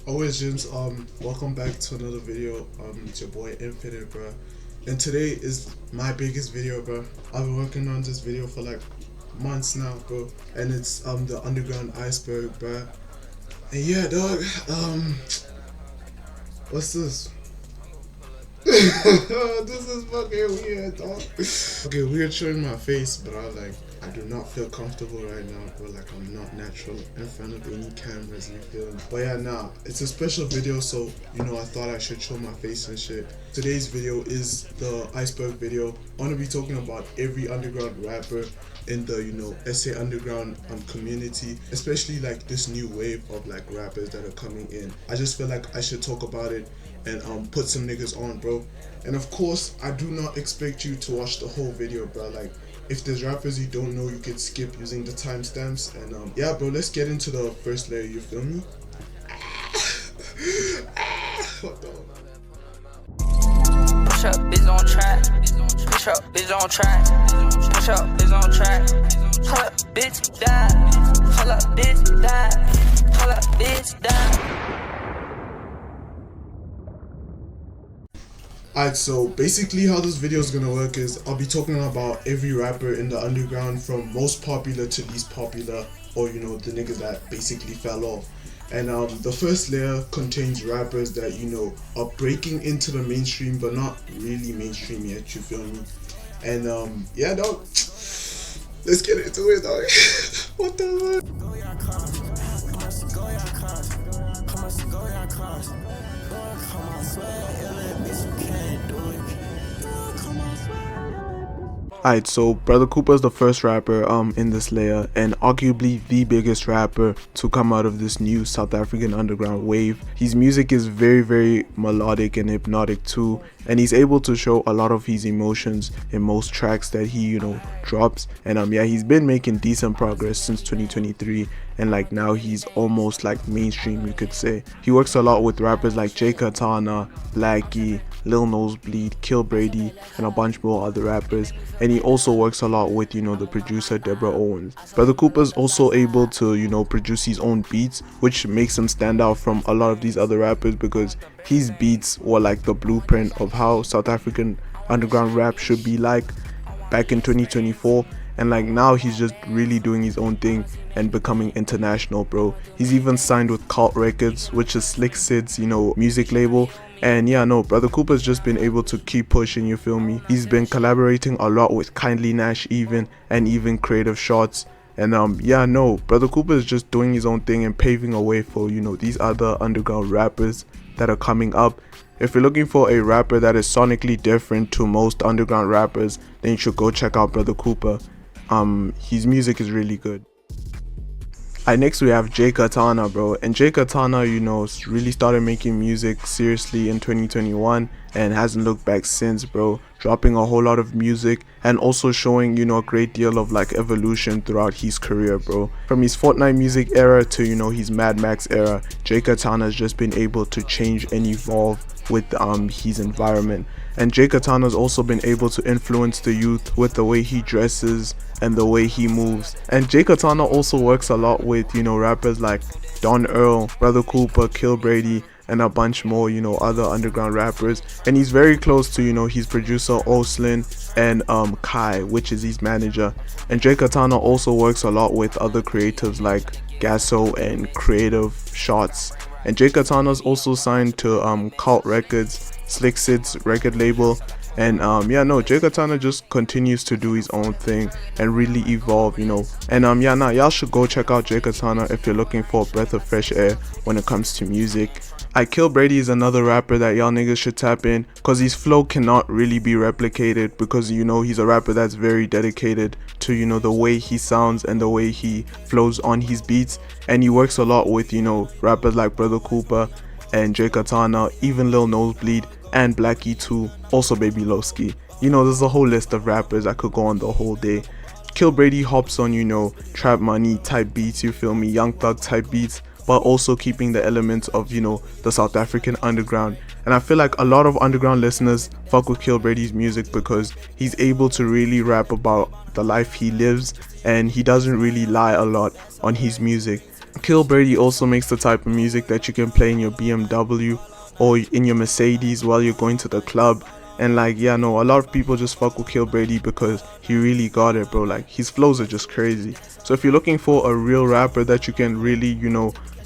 Always James, welcome back to another video. It's your boy Infinite, bro. And today is my biggest video, bro. I've been working on this video for like months now, bro. And it's the underground iceberg, bro. And yeah, dog. What's this? This is fucking weird, dog. Okay, weird showing my face, but I do not feel comfortable right now, bro. Like I'm not natural in front of any cameras, you feel me? But yeah, nah, it's a special video, so I thought I should show my face and shit. Today's video is the iceberg video. I wanna be talking about every underground rapper in the SA underground community, especially like this new wave of like rappers that are coming in. I just feel like I should talk about it and put some niggas on, bro. And of course, I do not expect you to watch the whole video, bro. Like, if there's rappers you don't know, you can skip using the timestamps. And yeah, bro, let's get into the first layer, you feel me? What the? Push up, bitch on track. Push up, bitch on track. Push up, bitch on track. Hold up, bitch, die. Hold up, bitch, die. Hold up, bitch, die. Alright, so basically how this video is gonna work is I'll be talking about every rapper in the underground from most popular to least popular, or the niggas that basically fell off. And the first layer contains rappers that are breaking into the mainstream but not really mainstream yet, you feel me? And yeah, dog, let's get into it, dog. What the Alright, so brotherkupa is the first rapper in this layer, and arguably the biggest rapper to come out of this new South African underground wave. His music is very melodic and hypnotic too, and he's able to show a lot of his emotions in most tracks that he drops. And yeah, he's been making decent progress since 2023, and like now he's almost like mainstream, you could say. He works a lot with rappers like jaykatana, Blackie, lilnosebleed, Kill Brady, and a bunch more other rappers. And he also works a lot with the producer Deborah Owens. brotherkupa is also able to produce his own beats, which makes him stand out from a lot of these other rappers, because his beats were like the blueprint of how South African underground rap should be like back in 2024. And like now he's just really doing his own thing and becoming international, bro. He's even signed with Cult Records, which is Slick Sid's music label. And yeah, no, brotherkupa's just been able to keep pushing, you feel me? He's been collaborating a lot with Kindly Nash and even Creative Shots. And yeah, no, brotherkupa is just doing his own thing and paving a way for these other underground rappers that are coming up. If you're looking for a rapper that is sonically different to most underground rappers, then you should go check out brotherkupa. His music is really good. Next we have jaykatana, bro. And jaykatana, really started making music seriously in 2021 and hasn't looked back since, bro. Dropping a whole lot of music and also showing a great deal of like evolution throughout his career, bro. From his Fortnite music era to his Mad Max era, jaykatana has just been able to change and evolve with his environment. And jaykatana's also been able to influence the youth with the way he dresses and the way he moves. And jaykatana also works a lot with rappers like Earl, brotherkupa, Kill Brady, and a bunch more other underground rappers. And he's very close to his producer Oslin and Kai, which is his manager. And jaykatana also works a lot with other creatives like Gasso and Creative Shots. And jaykatana's also signed to Cult Records, Slick Sid's record label. And yeah, no, jaykatana just continues to do his own thing and really evolve, And yeah, nah, y'all should go check out jaykatana if you're looking for a breath of fresh air when it comes to music. Kill Brady is another rapper that y'all niggas should tap in, cause his flow cannot really be replicated, because he's a rapper that's very dedicated to the way he sounds and the way he flows on his beats. And he works a lot with rappers like brotherkupa and jaykatana, even lilnosebleed and Blackie too, also babylowski. There's a whole list of rappers I could go on the whole day. Kill Brady hops on trap money type beats, you feel me, Young Thug type beats, but also keeping the elements of the South African underground. And I feel like a lot of underground listeners fuck with Kill Brady's music because he's able to really rap about the life he lives, and he doesn't really lie a lot on his music. Kill Brady also makes the type of music that you can play in your BMW or in your Mercedes while you're going to the club. And like, yeah, no, a lot of people just fuck with Kill Brady because he really got it, bro. Like, his flows are just crazy. So if you're looking for a real rapper that you can really,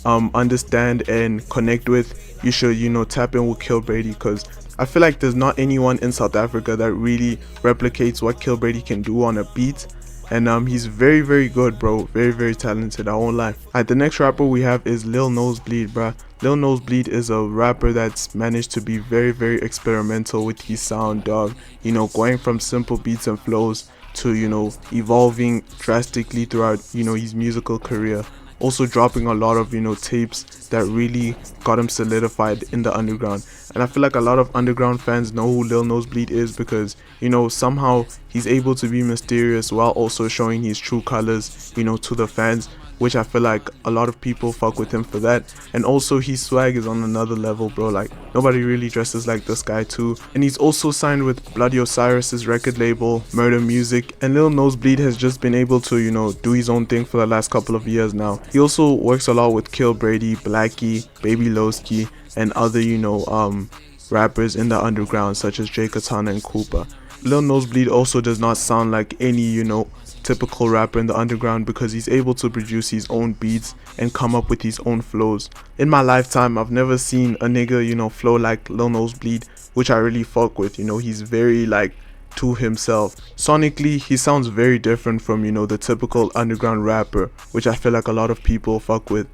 understand and connect with, you should, tap in with Kill Brady, because I feel like there's not anyone in South Africa that really replicates what Kill Brady can do on a beat. And he's very very good, bro. Very very talented, I won't lie. Alright, the next rapper we have is Lil Nosebleed, bruh. Lil Nosebleed is a rapper that's managed to be very very experimental with his sound, dog. Going from simple beats and flows to evolving drastically throughout his musical career. Also dropping a lot of tapes that really got him solidified in the underground. And I feel like a lot of underground fans know who Lil Nosebleed is because somehow he's able to be mysterious while also showing his true colors to the fans, which I feel like a lot of people fuck with him for that. And also his swag is on another level, bro. Like, nobody really dresses like this guy too. And he's also signed with Bloody Osiris's record label, Murder Music. And Lil Nosebleed has just been able to do his own thing for the last couple of years now. He also works a lot with Kill Brady, Blackie, babylowski, and other rappers in the underground such as jaykatana and Koopa. Lil Nosebleed also does not sound like any typical rapper in the underground because he's able to produce his own beats and come up with his own flows. In my lifetime, I've never seen a nigga flow like Lil Nosebleed, which I really fuck with. He's very like to himself. Sonically, he sounds very different from the typical underground rapper, which I feel like a lot of people fuck with.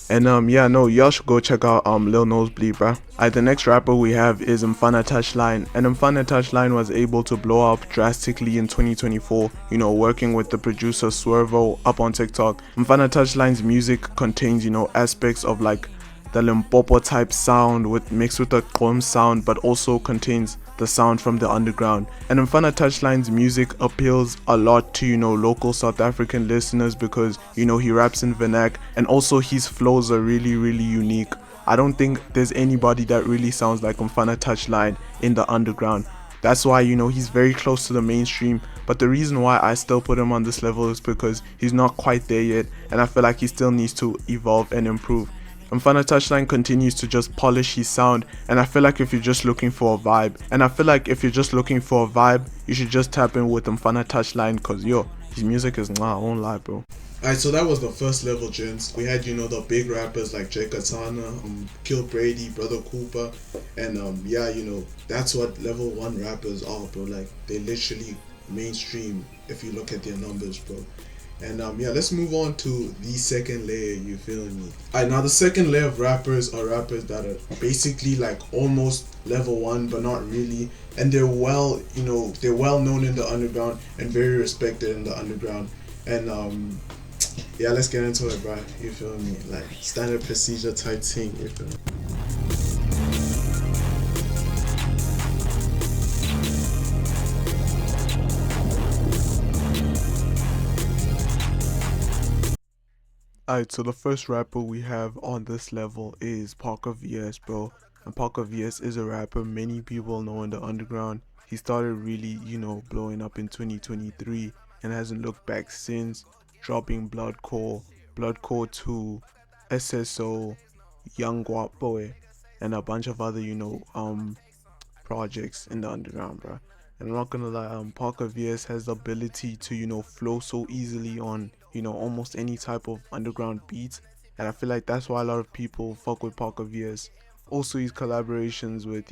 And yeah, no, y'all should go check out Lil Nosebleed, bruh. The next rapper we have is mfanatouchline, and mfanatouchline was able to blow up drastically in 2024, working with the producer Swervo up on TikTok. Mfanatouchline's music contains aspects of like the Limpopo type sound mixed with the Qom sound, but also contains the sound from the underground. And mfanatouchline's music appeals a lot to local South African listeners because he raps in vernac, and also his flows are really really unique. I don't think there's anybody that really sounds like mfanatouchline in the underground. That's why he's very close to the mainstream, but the reason why I still put him on this level is because he's not quite there yet, and I feel like he still needs to evolve and improve. mfanatouchline continues to just polish his sound, and I feel like if you're just looking for a vibe, you should just tap in with mfanatouchline, cause his music is I won't lie, bro. Alright, so that was the first level, gents. We had the big rappers like jaykatana, Kill Brady, brotherkupa, and yeah, that's what level 1 rappers are, bro. Like, they literally mainstream if you look at their numbers, bro. And yeah, let's move on to the second layer, you feel me? Alright, now the second layer of rappers are rappers that are basically like almost level 1 but not really, and they're well known in the underground and very respected in the underground. And yeah, let's get into it, bro. You feel me? Like, standard procedure type thing, you feel me? Alright, so the first rapper we have on this level is parkervs, bro. And parkervs is a rapper many people know in the underground. He started really, blowing up in 2023 and hasn't looked back since, dropping Bloodcore 2, SSO, yungbain, and a bunch of other, projects in the underground, bro. And I'm not gonna lie, parkervs has the ability to flow so easily on almost any type of underground beat, and I feel like that's why a lot of people fuck with parkervs. Also, his collaborations with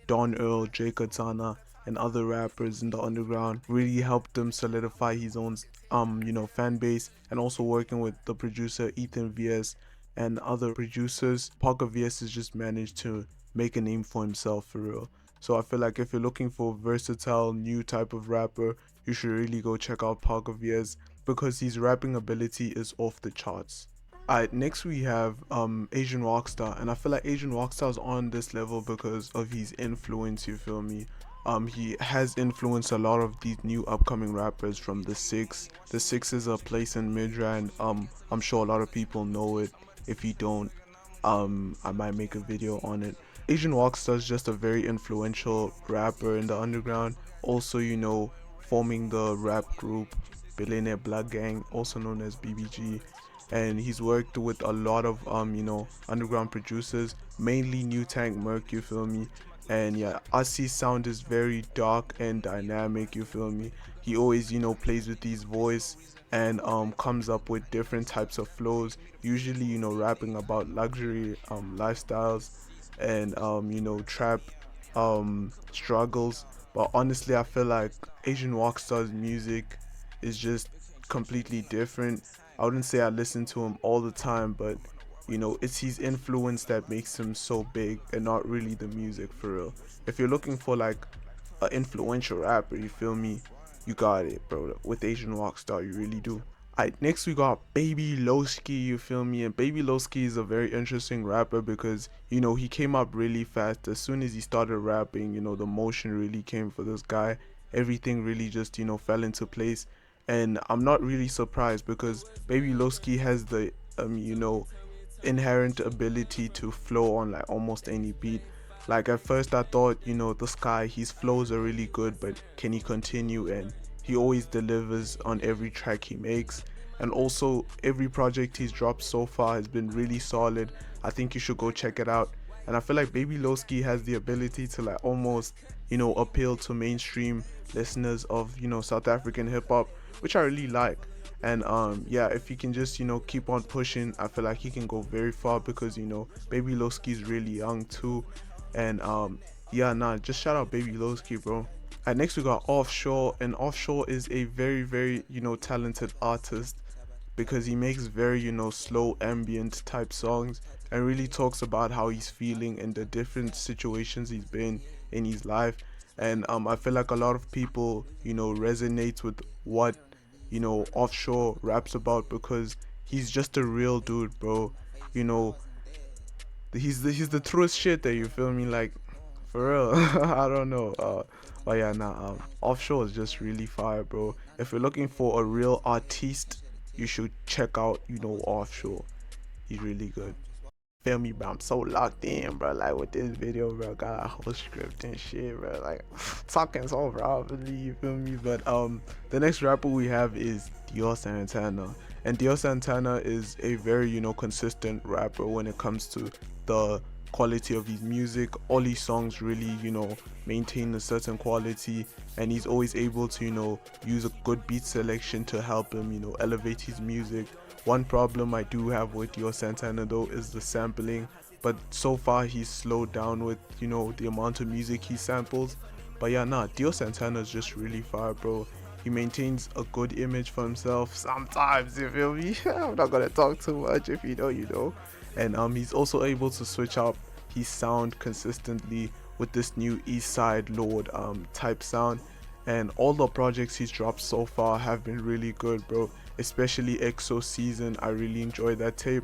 Don Earl, jaykatana, and other rappers in the underground really helped him solidify his own fan base. And also working with the producer Ethan vs and other producers, parkervs has just managed to make a name for himself, for real. So I feel like if you're looking for a versatile new type of rapper, you should really go check out parkervs because his rapping ability is off the charts. Alright, next we have Asianwokstar, and I feel like Asianwokstar is on this level because of his influence, you feel me? He has influenced a lot of these new upcoming rappers from the Six. The Six is a place in Midrand. I'm sure a lot of people know it. If you don't, I might make a video on it. Asianwokstar is just a very influential rapper in the underground. Also, forming the rap group Billionaire Blood Gang, also known as BBG. and he's worked with a lot of underground producers, mainly New Tank Merc, you feel me. And yeah, Asi's sound is very dark and dynamic, you feel me. He always plays with his voice and comes up with different types of flows, usually rapping about luxury lifestyles and trap struggles. But honestly, I feel like Asianwokstar's music is just completely different. I wouldn't say I listen to him all the time, but it's his influence that makes him so big and not really the music, for real. If you're looking for like an influential rapper, you feel me, you got it, bro. With Asianwokstar, you really do. Alright, next we got babylowski, you feel me. And babylowski is a very interesting rapper because he came up really fast. As soon as he started rapping, the motion really came for this guy. Everything really just fell into place, and I'm not really surprised because babylowski has the inherent ability to flow on like almost any beat. Like at first I thought, this guy, his flows are really good, but can he continue? And he always delivers on every track he makes. And also every project he's dropped so far has been really solid. I think you should go check it out. And I feel like babylowski has the ability to like almost appeal to mainstream listeners of South African hip hop, which I really like. And yeah, if he can just keep on pushing, I feel like he can go very far because babylowski is really young too. And yeah, nah, just shout out babylowski, bro. And next we got Offshore, and Offshore is a very talented artist because he makes very slow ambient type songs and really talks about how he's feeling and the different situations he's been in his life. And I feel like a lot of people resonate with what Offshore raps about because he's just a real dude, bro. you know he's the truest shit there, you feel me, like, for real. I don't know, but yeah, nah, Offshore is just really fire, bro. If you're looking for a real artiste, you should check out Offshore. He's really good. Feel me, bro? I'm so locked in, bro. Like with this video, bro, got a whole script and shit, bro. Like talking so probably, you feel me? But the next rapper we have is diorsantana, and diorsantana is a very consistent rapper when it comes to the quality of his music. All his songs really maintain a certain quality, and he's always able to use a good beat selection to help him elevate his music. One problem I do have with diorsantana though is the sampling, but so far he's slowed down with the amount of music he samples. But yeah, nah, diorsantana is just really fire, bro. He maintains a good image for himself sometimes, you feel me? I'm not gonna talk too much. If you know, you know. And he's also able to switch up his sound consistently with this new East Side Lord type sound. And all the projects he's dropped so far have been really good, bro. Especially EXO Season, I really enjoyed that tape.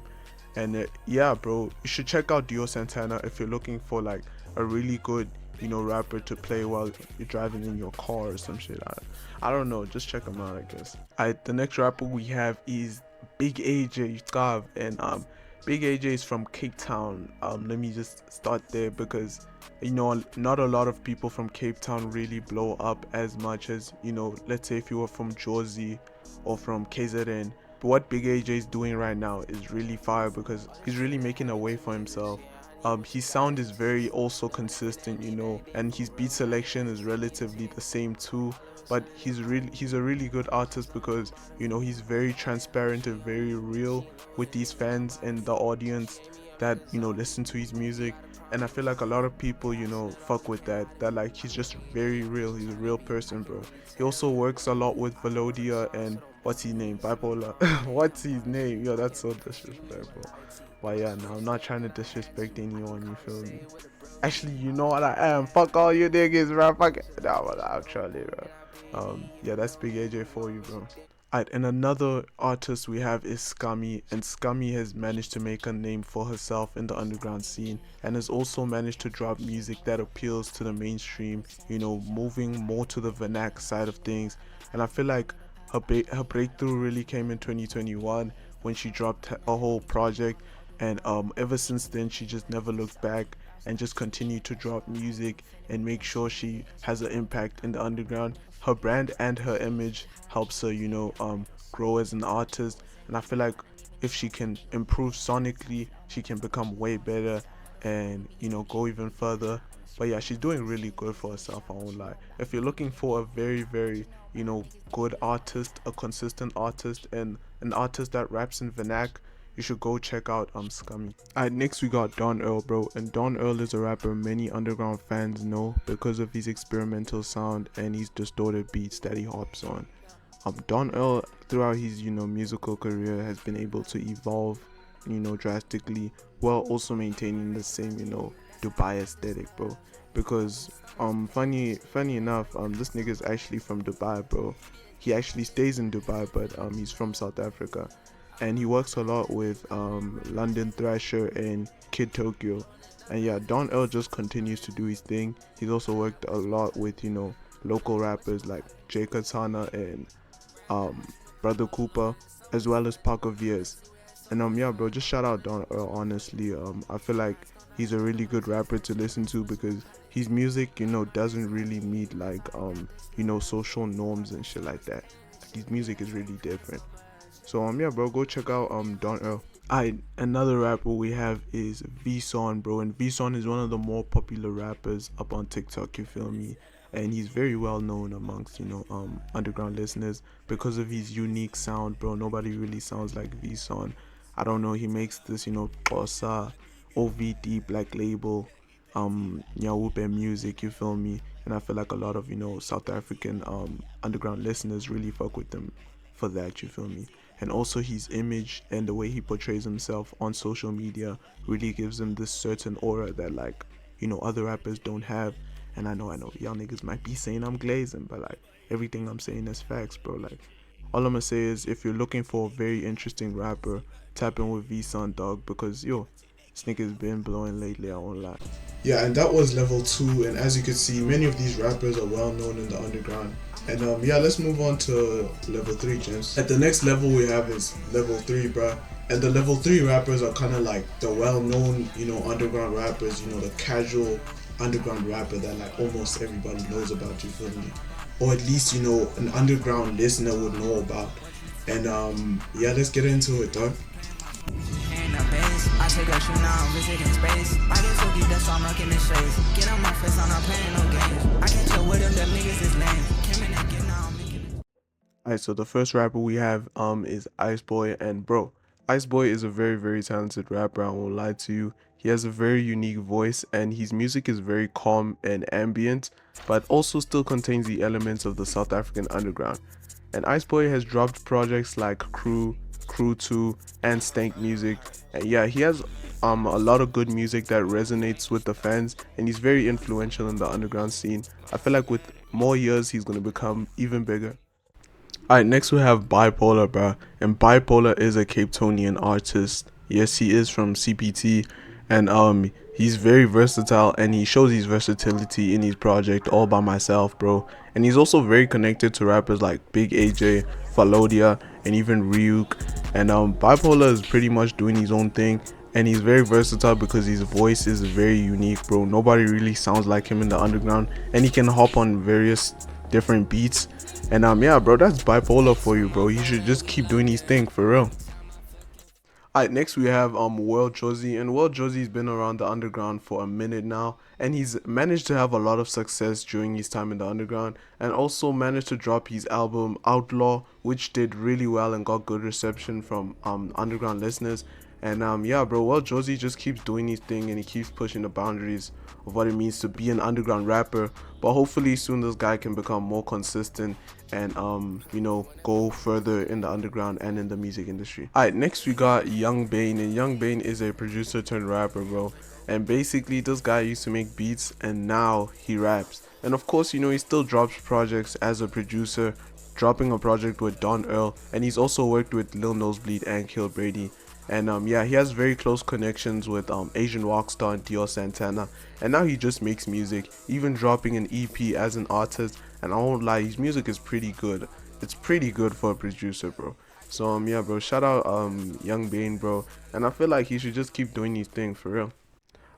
And yeah, bro, you should check out diorsantana if you're looking for like a really good rapper to play while you're driving in your car or some shit. I don't know, just check him out, I guess. The next rapper we have is bigaj, and bigaj is from Cape Town. Let me just start there because not a lot of people from Cape Town really blow up as much as let's say if you were from Jozi or from KZN. But what bigaj is doing right now is really fire because he's really making a way for himself. His sound is very also consistent, and his beat selection is relatively the same too. But he's a really good artist because he's very transparent and very real with these fans and the audience that listen to his music. And I feel like a lot of people fuck with that like he's just very real. He's a real person, bro. He also works a lot with Valodia and what's his name, bipolar. What's his name? Yo, that's so disrespectful. But yeah, no, I'm not trying to disrespect anyone, you feel me? Actually, you know what I am. Fuck all you niggas, bro. Fuck it. Nah, but I'm trolling, bro. Yeah, that's bigaj for you, bro. Alright, and another artist we have is Scumie, and Scumie has managed to make a name for herself in the underground scene and has also managed to drop music that appeals to the mainstream, moving more to the vernac side of things. And I feel like her breakthrough really came in 2021 when she dropped a whole project, and ever since then she just never looked back and just continued to drop music and make sure she has an impact in the underground. Her brand and her image helps her grow as an artist, and I feel like if she can improve sonically, she can become way better and, you know, go even further. But yeah, she's doing really good for herself, I won't lie. If you're looking for a very, very, you know, good artist, a consistent artist, and an artist that raps in vernac, you should go check out Scumie. Alright, next we got Don Earl, bro. And Don Earl is a rapper many underground fans know because of his experimental sound and his distorted beats that he hops on. Don Earl, throughout his, you know, musical career, has been able to evolve, you know, drastically, while also maintaining the same, you know, Dubai aesthetic, bro. Because funny enough, this nigga is actually from Dubai, bro. He actually stays in Dubai, but he's from South Africa, and he works a lot with London Thrasher and Kid Tokyo. And yeah, Don Earl just continues to do his thing. He's also worked a lot with, you know, local rappers like Jaykatana and brotherkupa, as well as parkervs. And yeah, bro, just shout out Don Earl, honestly. I feel like he's a really good rapper to listen to because his music, you know, doesn't really meet like you know, social norms and shit like that. His music is really different. So yeah, bro, go check out Don Earl. Another rapper we have is vson, bro. And vson is one of the more popular rappers up on TikTok, you feel me? And he's very well known amongst, you know, underground listeners because of his unique sound, bro. Nobody really sounds like vson. I don't know, he makes this, you know, sosa, OVD, Black Label, yungbain music, you feel me? And I feel like a lot of, you know, South African underground listeners really fuck with them for that, you feel me? And also his image and the way he portrays himself on social media really gives him this certain aura that, like, you know, other rappers don't have. And I know y'all niggas might be saying I'm glazing, but like, everything I'm saying is facts, bro. Like, all I'm gonna say is, if you're looking for a very interesting rapper, tap in with vson, dog, because yo, this nigga's been blowing lately, I won't lie. Yeah, and that was level 2, and as you can see, many of these rappers are well known in the underground. And yeah, let's move on to level 3, gents. At the next level we have is level 3, bruh. And the level 3 rappers are kind of like the well-known, you know, underground rappers, you know, the casual underground rapper that like almost everybody knows about, you feel me? Or at least, you know, an underground listener would know about. And yeah, let's get into it, dog. I take a shoe now, visiting space. I get so deep, that's why I'm rocking the shades. Get on my face, I'm not playing no games. I can't tell where them niggas is lame. Came in and get now, I'm making it. Alright, so the first rapper we have is Iceboy. And bro, Iceboy is a very, very talented rapper, I won't lie to you. He has a very unique voice and his music is very calm and ambient, but also still contains the elements of the South African underground. And Iceboy has dropped projects like Crew 2, and Stank Music. And yeah, he has a lot of good music that resonates with the fans, and he's very influential in the underground scene. I feel like with more years, he's gonna become even bigger. Alright, next we have Biploar, bro. And Biploar is a Cape Townian artist. Yes, he is from CPT, and he's very versatile, and he shows his versatility in his project All By Myself, bro. And he's also very connected to rappers like bigaj, Valodia, and even Ryuk. And Biploar is pretty much doing his own thing, and he's very versatile because his voice is very unique, bro. Nobody really sounds like him in the underground, and he can hop on various different beats. And yeah, bro, that's Biploar for you, bro. He should just keep doing his thing, for real. Alright, next we have worldjosi. And worldjosi's been around the underground for a minute now, and he's managed to have a lot of success during his time in the underground, and also managed to drop his album Outlaw, which did really well and got good reception from underground listeners. And yeah, bro, worldjosi just keeps doing his thing, and he keeps pushing the boundaries of what it means to be an underground rapper. But hopefully soon this guy can become more consistent and you know, go further in the underground and in the music industry. Alright, next we got yungbain. And yungbain is a producer turned rapper, bro. And basically this guy used to make beats and now he raps. And of course, you know, he still drops projects as a producer, dropping a project with Don Earl, and he's also worked with lilnosebleed and Kill Brady. And yeah, he has very close connections with asianwokstar and diorsantana, and now he just makes music, even dropping an EP as an artist. And I won't lie, his music is pretty good. It's pretty good for a producer, bro. So yeah, bro, shout out yungbain, bro. And I feel like he should just keep doing his thing, for real.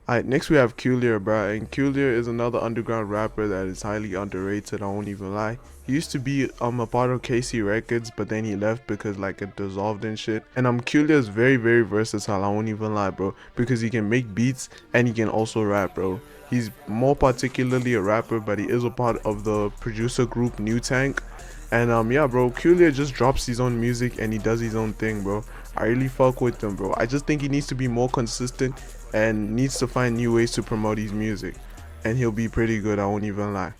Alright, next we have Kyuliar, bruh, and Kyuliar is another underground rapper that is highly underrated, I won't even lie. He used to be a part of KC Records, but then he left because like it dissolved and shit. And Kyuliar is very very versatile, I won't even lie, bro, because he can make beats and he can also rap, bro. He's more particularly a rapper, but he is a part of the producer group New Tank. And yeah, bro, Kyuliar just drops his own music and he does his own thing, bro. I really fuck with him, bro. I just think he needs to be more consistent and needs to find new ways to promote his music, and he'll be pretty good, I won't even lie.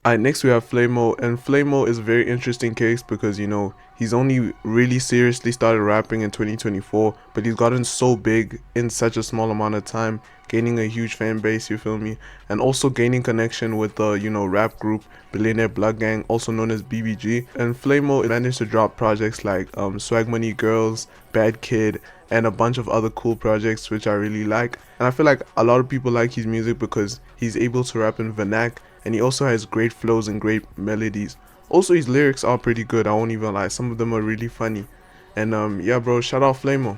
Alright, next we have Flamo, and Flamo is a very interesting case because, you know, he's only really seriously started rapping in 2024, but he's gotten so big in such a small amount of time, gaining a huge fan base, you feel me, and also gaining connection with the, you know, rap group Billionaire Blood Gang, also known as BBG. And Flamo managed to drop projects like Swag Money Girls, Bad Kid, and a bunch of other cool projects which I really like. And I feel like a lot of people like his music because he's able to rap in vernac, and he also has great flows and great melodies. Also, his lyrics are pretty good, I won't even lie, some of them are really funny. And yeah, bro, shout out Flamo.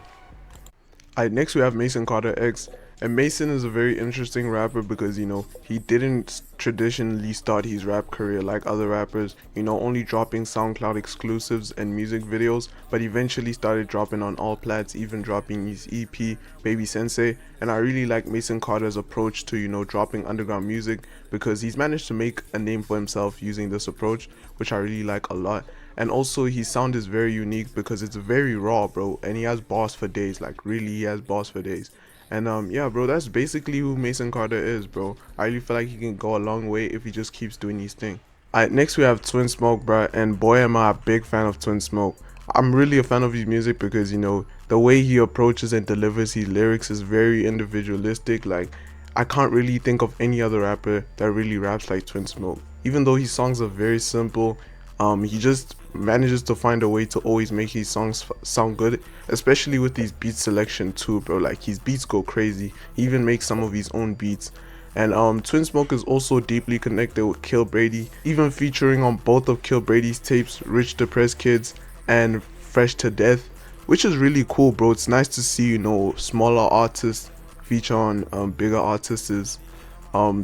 Alright, next we have masoncarterx. And Mason is a very interesting rapper because, you know, he didn't traditionally start his rap career like other rappers, you know, only dropping SoundCloud exclusives and music videos, but eventually started dropping on all plats, even dropping his EP, Baby Sensei. And I really like Mason Carter's approach to, you know, dropping underground music because he's managed to make a name for himself using this approach, which I really like a lot. And also his sound is very unique because it's very raw, bro, and he has bars for days, like really he has bars for days. And yeah, bro, that's basically who Mason Carter is, bro. I really feel like he can go a long way if he just keeps doing his thing. Alright, next we have twinsmoke, bro, and boy am I a big fan of twinsmoke. I'm really a fan of his music because, you know, the way he approaches and delivers his lyrics is very individualistic. Like, I can't really think of any other rapper that really raps like twinsmoke. Even though his songs are very simple, he just manages to find a way to always make his songs sound good, especially with his beat selection too, bro. Like, his beats go crazy. He even makes some of his own beats. And twinsmoke is also deeply connected with Kill Brady, even featuring on both of Kill Brady's tapes, Rich Depressed Kids and Fresh to Death, which is really cool, bro. It's nice to see, you know, smaller artists feature on bigger artists'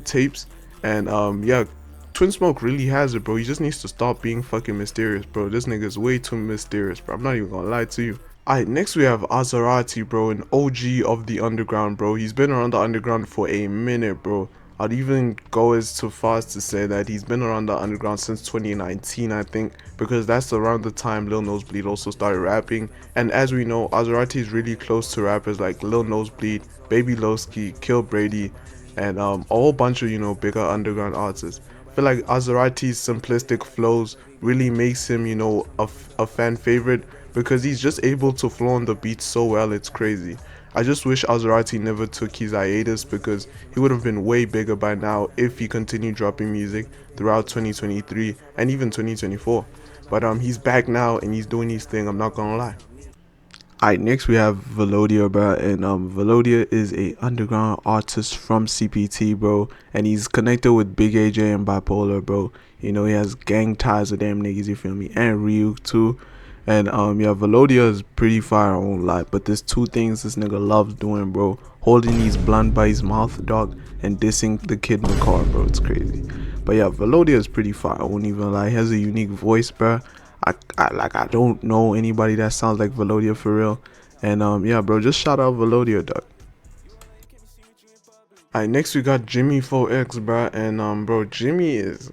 tapes. And yeah, twinsmoke really has it, bro. He just needs to stop being fucking mysterious, bro. This nigga's way too mysterious, bro. I'm not even gonna lie to you. Alright, next we have Asarati, bro, an OG of the underground, bro. He's been around the underground for a minute, bro. I'd even go as too far as to say that he's been around the underground since 2019, I think, because that's around the time lilnosebleed also started rapping. And as we know, Asarati is really close to rappers like lilnosebleed, babylowski, Kill Brady, and a whole bunch of, you know, bigger underground artists. I feel like Asarati's simplistic flows really makes him, you know, a fan favorite because he's just able to flow on the beat so well, it's crazy. I just wish Asarati never took his hiatus because he would have been way bigger by now if he continued dropping music throughout 2023 and even 2024. But he's back now and he's doing his thing, I'm not gonna lie. Alright, next we have Valodia, bro, and Valodia is a underground artist from CPT, bro, and he's connected with bigaj and biploar, bro. You know, he has gang ties with them niggas, you feel me, and Ryuk too. And yeah, Valodia is pretty fire, I won't lie, but there's two things this nigga loves doing, bro: holding his blunt by his mouth, dog, and dissing the kid in the car, bro. It's crazy. But yeah, Valodia is pretty fire, I won't even lie. He has a unique voice, bro. I don't know anybody that sounds like Valodia for real. And yeah, bro, just shout out Valodia, dog. Alright, next we got Jimmy4X, bro, and bro, Jimmy's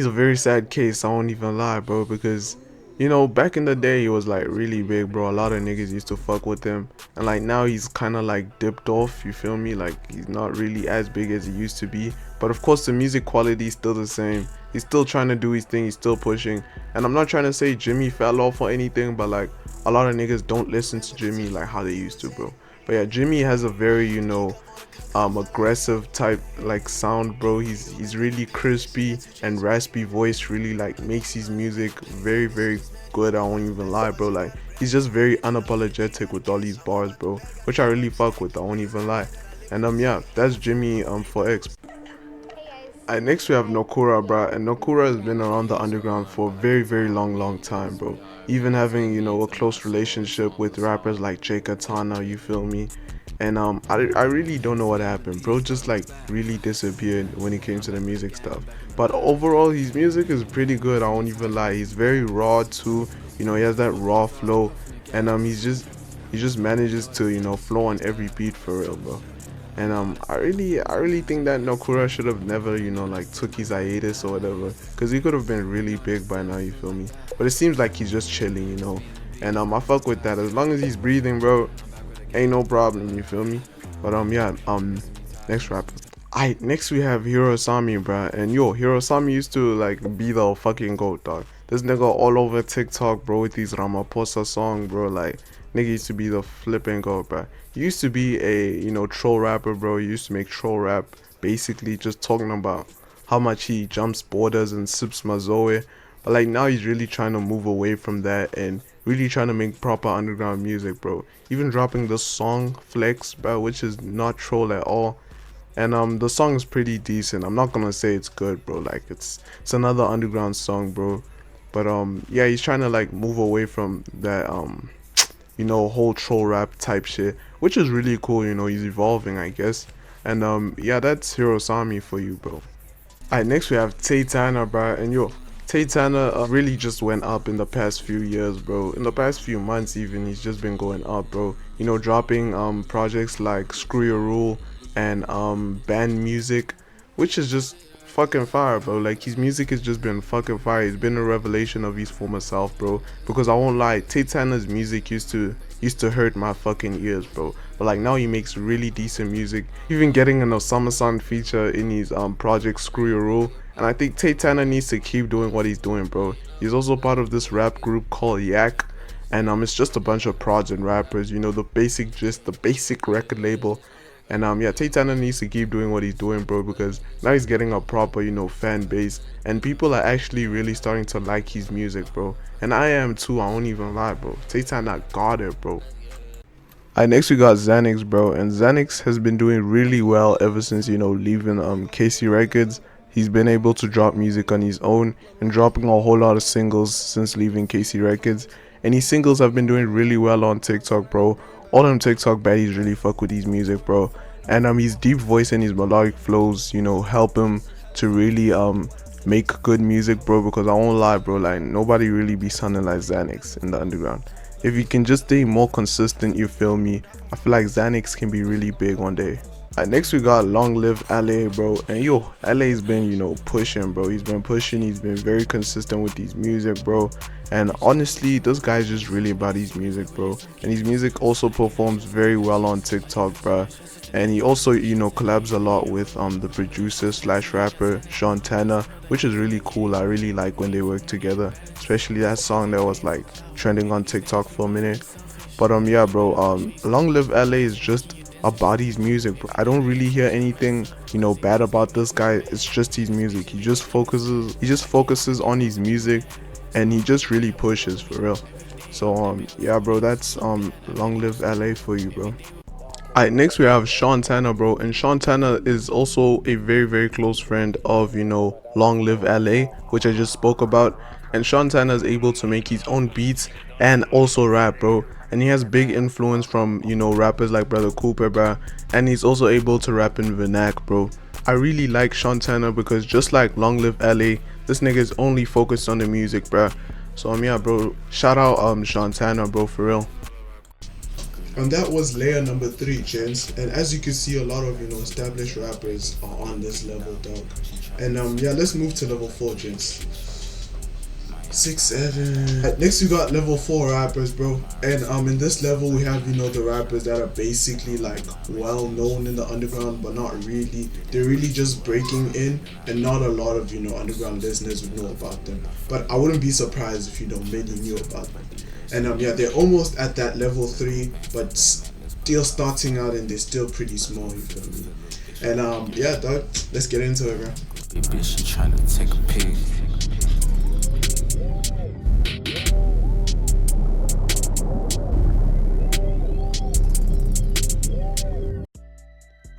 a very sad case, I won't even lie, bro, because, you know, back in the day he was like really big, bro. A lot of niggas used to fuck with him, and like now he's kind of like dipped off, you feel me? Like, he's not really as big as he used to be, but of course the music quality is still the same. He's still trying to do his thing, he's still pushing. And I'm not trying to say Jimmy fell off or anything, but like, a lot of niggas don't listen to Jimmy like how they used to, bro. But yeah, Jimmy has a very, you know, aggressive type like sound, bro. He's really crispy and raspy voice, really like makes his music very very good, I won't even lie, bro. Like, he's just very unapologetic with all these bars, bro, which I really fuck with, I won't even lie. And yeah, that's Jimmy for X. Alright, next we have Nokorah, bro, and Nokorah has been around the underground for a very very long time, bro. Even having, you know, a close relationship with rappers like jaykatana, you feel me? And I really don't know what happened. Bro just like really disappeared when it came to the music stuff. But overall his music is pretty good, I won't even lie. He's very raw too, you know, he has that raw flow. And he just manages to, you know, flow on every beat for real, bro. And I really think that Nokorah should have never, you know, like took his hiatus or whatever, because he could have been really big by now, you feel me? But it seems like he's just chilling, you know. And I fuck with that. As long as he's breathing, bro, ain't no problem, you feel me? But yeah, next rapper. Alright, next we have Hirosami, bro. And yo, Hirosami used to like be the fucking goat, dog. This nigga all over TikTok, bro, with these Ramaphosa song, bro. Like, nigga used to be the flipping goat, bro. He used to be a, you know, troll rapper, bro. He used to make troll rap, basically just talking about how much he jumps borders and sips mazoe. But like now he's really trying to move away from that and really trying to make proper underground music, bro. Even dropping the song Flex, bro, which is not troll at all. And the song is pretty decent. I'm not gonna say it's good, bro. Like it's another underground song, bro. But yeah, he's trying to like move away from that you know, whole troll rap type shit, which is really cool. You know, he's evolving, I guess. And yeah, that's Hirosami for you, bro. Alright, next we have Taytanner, bro. And yo, Taytanner really just went up in the past few years, bro. In the past few months even, he's just been going up, bro. You know, dropping projects like Screw Your Rule and band music, which is just fucking fire, bro. Like his music has just been fucking fire. He's been a revelation of his former self, bro. Because I won't lie, Taytanner's music used to hurt my fucking ears, bro. But like now he makes really decent music. Even getting an Osama-san feature in his project Screw Your Rule. And I think Taytanner needs to keep doing what he's doing, bro. He's also part of this rap group called Yak. And it's just a bunch of prods and rappers, you know, the basic gist, the basic record label. And yeah, Taytanner needs to keep doing what he's doing, bro, because now he's getting a proper, you know, fan base, and people are actually really starting to like his music, bro. And I am too, I won't even lie, bro. Taytanner got it, bro. Alright, next we got Zannix, bro, and Zannix has been doing really well ever since, you know, leaving KC Records. He's been able to drop music on his own and dropping a whole lot of singles since leaving KC Records. And his singles have been doing really well on TikTok, bro. All them TikTok baddies really fuck with his music, bro. And his deep voice and his melodic flows, you know, help him to really make good music, bro. Because I won't lie, bro, like nobody really be sounding like Zannix in the underground. If you can just stay more consistent, you feel me, I feel like Zannix can be really big one day. Alright, next we got Long Live LA, bro. And yo, LA's been, you know, pushing, bro. He's been pushing, he's been very consistent with his music, bro. And honestly, this guy's just really about his music, bro. And his music also performs very well on TikTok, bro. And he also, you know, collabs a lot with the producer slash rapper shauntana, which is really cool. I really like when they work together, especially that song that was like trending on TikTok for a minute. But yeah, bro, Long Live LA is just about his music, bro. I don't really hear anything, you know, bad about this guy. It's just his music. He just focuses on his music, and he just really pushes for real. So yeah, bro, that's Long Live LA for you, bro. Alright, next we have Shauntana, bro, and Shauntana is also a very close friend of, you know, Long Live LA, which I just spoke about. And Shauntana is able to make his own beats and also rap, bro. And he has big influence from, you know, rappers like brotherkupa, bro. And he's also able to rap in vernac, bro. I really like Shauntana because just like Long Live LA, this nigga is only focused on the music, bro. So yeah, bro, shout out Shauntana, bro, for real. And that was layer number 3, gents. And as you can see, a lot of, you know, established rappers are on this level, dog. And yeah, let's move to level 4, gents. 6, 7. Next we got level 4 rappers, bro. And in this level we have, you know, the rappers that are basically like well known in the underground, but not really. They're really just breaking in, and not a lot of, you know, underground listeners would know about them. But I wouldn't be surprised if, you know, many knew about them. And yeah, they're almost at that level 3, but still starting out, and they're still pretty small, you feel me? And yeah, dog, let's get into it, bro. Bitch, she trying to take a pig.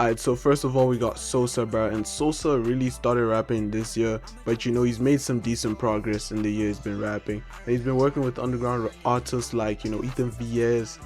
Alright, so first of all we got Sosa, bro, and Sosa really started rapping this year, but you know, he's made some decent progress in the year he's been rapping. And he's been working with underground artists like, you know, Ethan VS,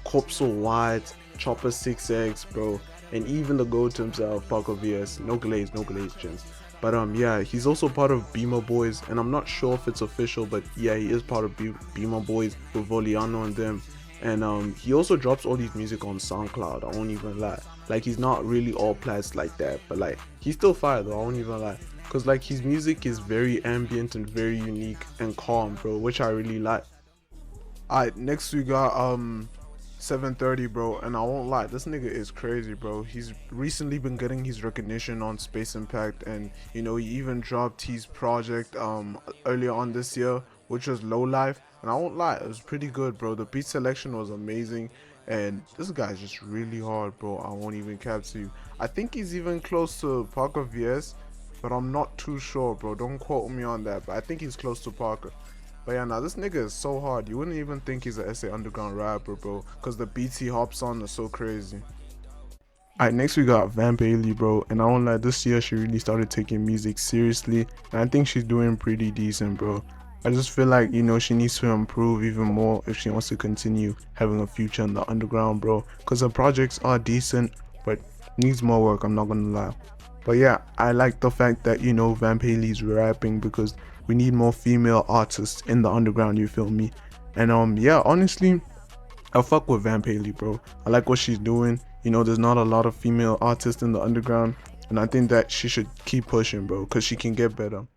Corpso White, Chopper 6X, bro, and even the GOAT himself, parkervs. No glaze, gents. But yeah, he's also part of Beamer Boys, and I'm not sure if it's official, but yeah, he is part of Beamer Boys with Voliano and them. And he also drops all his music on SoundCloud. I won't even lie. Like, he's not really all plats like that, but like, he's still fire though. I won't even lie, cause like his music is very ambient and very unique and calm, bro, which I really like. Alright, next we got 730, bro, and I won't lie, this nigga is crazy, bro. He's recently been getting his recognition on Space Impact, and you know, he even dropped his project earlier on this year, which was Low Life, and I won't lie, it was pretty good, bro. The beat selection was amazing, and this guy's just really hard, bro. I won't even cap to you. I think he's even close to parkervs, but I'm not too sure, bro. Don't quote me on that, but I think he's close to Parker. But yeah, nah, this nigga is so hard. You wouldn't even think he's a SA Underground rapper, bro, because the beats he hops on are so crazy. Alright, next we got Van Bailey, bro, and I won't lie, this year she really started taking music seriously, and I think she's doing pretty decent, bro. I just feel like, you know, she needs to improve even more if she wants to continue having a future in the underground, bro, because her projects are decent, but needs more work, I'm not gonna lie. But yeah, I like the fact that, you know, Van Bailey's rapping, because we need more female artists in the underground, you feel me? And yeah, honestly, I fuck with Van Bailey, bro. I like what she's doing. You know, there's not a lot of female artists in the underground, and I think that she should keep pushing, bro, because she can get better.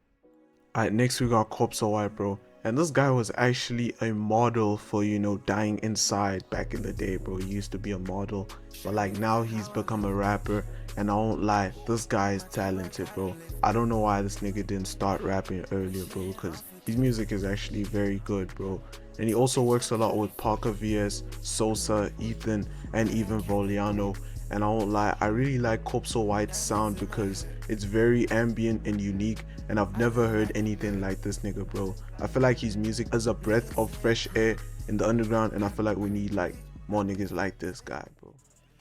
Alright, next we got Corpse White, bro. And this guy was actually a model for, you know, Dying Inside back in the day, bro. He used to be a model, but like now he's become a rapper, and I won't lie, this guy is talented, bro. I don't know why this nigga didn't start rapping earlier, bro, because his music is actually very good, bro. And he also works a lot with parkervs, Sosa, Ethan, and even Voliano. And I won't lie, I really like Corpse White's sound because it's very ambient and unique, and I've never heard anything like this nigga, bro. I feel like his music is a breath of fresh air in the underground, and I feel like we need like more niggas like this guy, bro.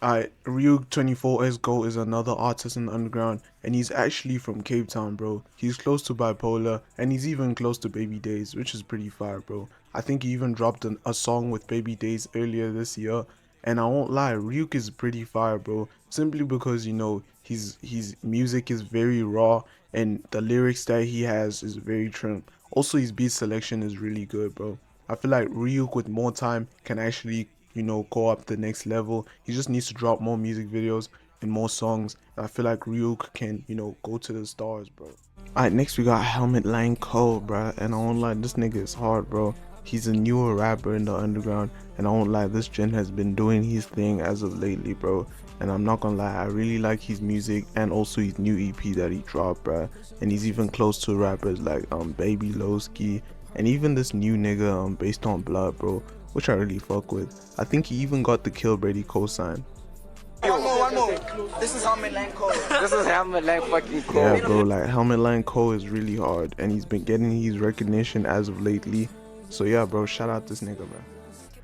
Alright, Ryuk24S Go is another artist in the underground, and he's actually from Cape Town, bro. He's close to Bipolar, and he's even close to Baby Days, which is pretty fire, bro. I think he even dropped a song with Baby Days earlier this year, and I won't lie, Ryuk is pretty fire, bro. Simply because, you know, his music is very raw, and the lyrics that he has is very trim. Also, his beat selection is really good, bro. I feel like Ryuk with more time can actually, you know, go up the next level. He just needs to drop more music videos and more songs. And I feel like Ryuk can, you know, go to the stars, bro. Alright, next we got Helmet Line Cole, bro. And I won't lie, this nigga is hard, bro. He's a newer rapper in the underground, and I won't lie, this gen has been doing his thing as of lately, bro. And I'm not gonna lie, I really like his music and also his new EP that he dropped, bro. And he's even close to rappers like babylowski, and even this new nigga Based on Blood, bro, which I really fuck with. I think he even got the Kill Brady cosign. One more. This is Helmet Line Cole. This is Helmet Line fucking Cole. Yeah, bro, like Helmet Line Cole is really hard, and he's been getting his recognition as of lately. So yeah, bro, shout out this nigga, bro.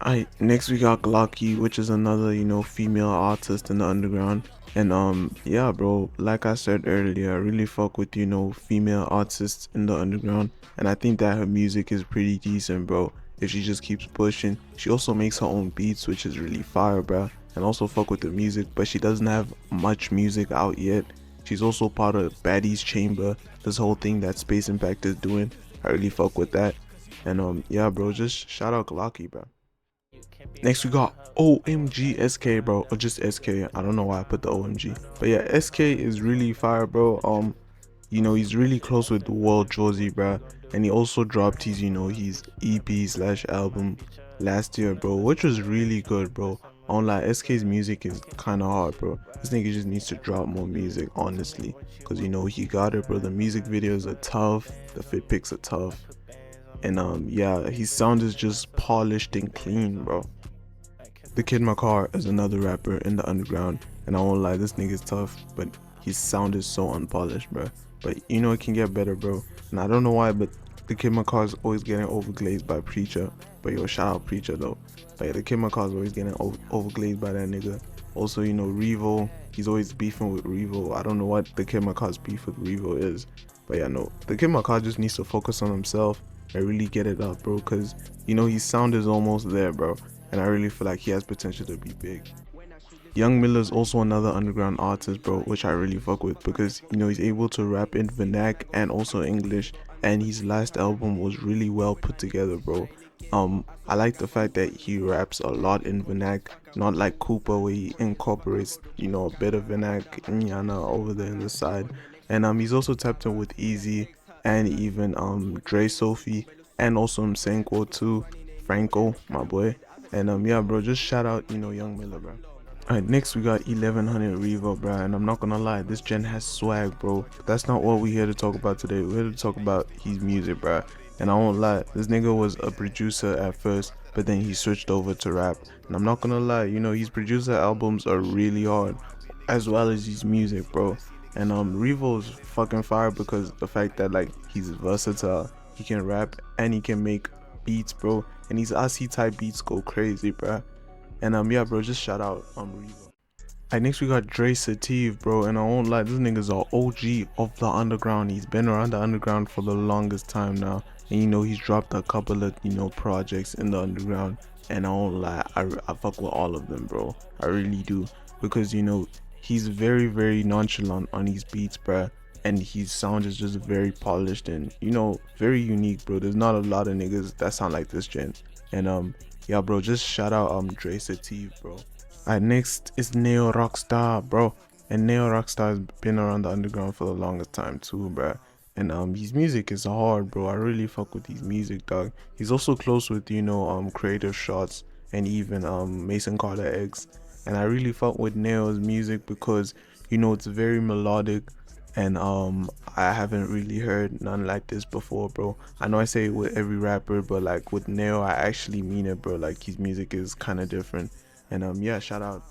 Alright, next we got Glocky, which is another, you know, female artist in the underground. And yeah, bro, like I said earlier, I really fuck with, you know, female artists in the underground, and I think that her music is pretty decent, bro. If she just keeps pushing. She also makes her own beats, which is really fire, bro. And also fuck with the music, but she doesn't have much music out yet. She's also part of Baddies Chamber, this whole thing that Space Impact is doing. I really fuck with that. And yeah, bro, just shout out Glocky, bro. Next we got OMG SK, bro, or just SK. I don't know why I put the OMG, but yeah, SK is really fire, bro. You know, he's really close with worldjosi, bro, and he also dropped his, you know, his EP/album last year, bro, which was really good, bro. On like SK's music is kind of hard, bro. This nigga just needs to drop more music, honestly, because you know he got it, bro. The music videos are tough, the fit pics are tough. And yeah, his sound is just polished and clean, bro. The Kid Makar is another rapper in the underground, and I won't lie, this nigga's tough, but his sound is so unpolished, bro. But you know, it can get better, bro. And I don't know why, but the Kid Makar is always getting overglazed by Preacher. But yo, shout out Preacher though. Like, the Kid Makar is always getting overglazed by that nigga. Also, you know, Revo, he's always beefing with Revo. I don't know what the Kid Makar's beef with Revo is, but yeah, no, the Kid Makar just needs to focus on himself. I really get it up, bro, because you know his sound is almost there, bro, and I really feel like he has potential to be big. Young Miller is also another underground artist, bro, which I really fuck with because he's able to rap in vernac and also English, and his last album was really well put together, bro. I like the fact that he raps a lot in vernac, not like Cooper where he incorporates a bit of vernac nyana over there in the side. And he's also tapped in with Easy and even Dre Sophie and also Msenko too, Franco, my boy. And yeah, bro, just shout out Young Miller, bro. Alright, next we got 1100 Revo, bro, and I'm not gonna lie, this gen has swag, bro. But that's not what we're here to talk about today. We're here to talk about his music, bro. And I won't lie, this nigga was a producer at first, but then he switched over to rap. And I'm not gonna lie, his producer albums are really hard, as well as his music, bro. And Revo's fucking fire because the fact that like he's versatile, he can rap and he can make beats, bro. And his RC type beats go crazy, bro. And yeah, bro, just shout out Revo. Alright, next we got Dre Sativ, bro, and I won't lie, this nigga's an OG of the underground. He's been around the underground for the longest time now, and he's dropped a couple of projects in the underground, and I won't lie, I fuck with all of them, bro. I really do, because he's very, very nonchalant on his beats, bro, and his sound is just very polished and very unique, bro. There's not a lot of niggas that sound like this gen. And yeah, bro, just shout out Dre Sativ, bro. Alright, next is Neo Rockstar, bro. And Neo Rockstar has been around the underground for the longest time too, bro. And his music is hard, bro. I really fuck with his music, dog. He's also close with Creative Shots and even masoncarterx. And I really fuck with Neo's music because it's very melodic, and I haven't really heard none like this before, bro. I know I say it with every rapper, but like with Neo, I actually mean it, bro. Like his music is kind of different. And yeah, shout out.